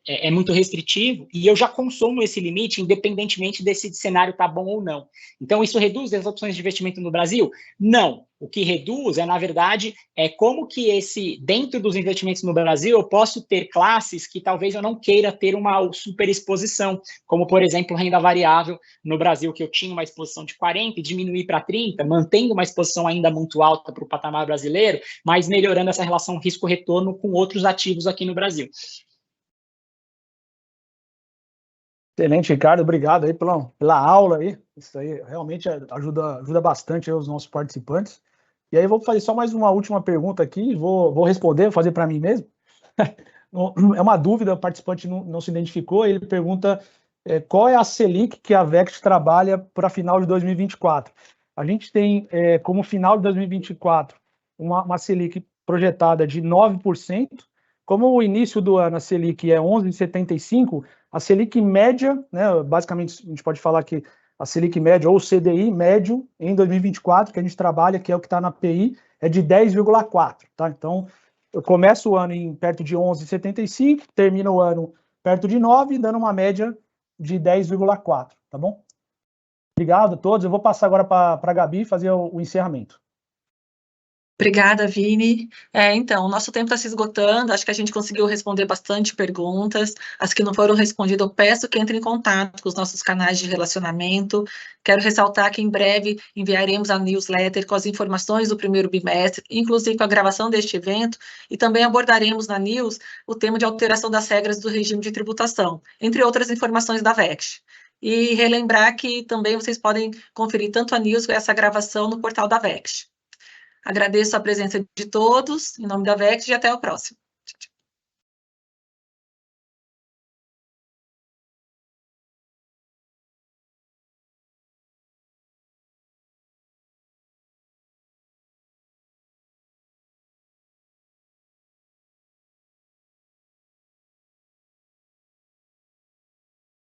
é muito restritivo e eu já consumo esse limite independentemente desse cenário estar bom ou não. Então, isso reduz as opções de investimento no Brasil? Não. O que reduz na verdade, como que dentro dos investimentos no Brasil, eu posso ter classes que talvez eu não queira ter uma superexposição, como, por exemplo, renda variável no Brasil, que eu tinha uma exposição de 40% e diminuir para 30%, mantendo uma exposição ainda muito alta para o patamar brasileiro, mas melhorando essa relação risco-retorno com outros ativos aqui no Brasil. Excelente, Ricardo, obrigado aí pela aula aí, isso aí realmente ajuda bastante aí os nossos participantes. E aí eu vou fazer só mais uma última pergunta aqui, vou responder, vou fazer para mim mesmo. É uma dúvida, o participante não se identificou, ele pergunta qual é a Selic que a Vext trabalha para final de 2024. A gente tem como final de 2024 uma Selic projetada de 9%, como o início do ano a Selic é 11,75%, a Selic média, né, basicamente a gente pode falar que a Selic média ou o CDI médio em 2024, que a gente trabalha, que é o que está na API, é de 10,4%. Tá? Então, eu começo o ano em perto de 11,75%, termino o ano perto de 9%, dando uma média de 10,4%. Tá bom? Obrigado a todos. Eu vou passar agora para a Gabi fazer o encerramento. Obrigada, Vini. Então, o nosso tempo está se esgotando, acho que a gente conseguiu responder bastante perguntas. As que não foram respondidas, eu peço que entre em contato com os nossos canais de relacionamento. Quero ressaltar que em breve enviaremos a newsletter com as informações do primeiro bimestre, inclusive com a gravação deste evento, e também abordaremos na news o tema de alteração das regras do regime de tributação, entre outras informações da Vext. E relembrar que também vocês podem conferir tanto a news quanto essa gravação no portal da Vext. Agradeço a presença de todos, em nome da Vext, e até o próximo.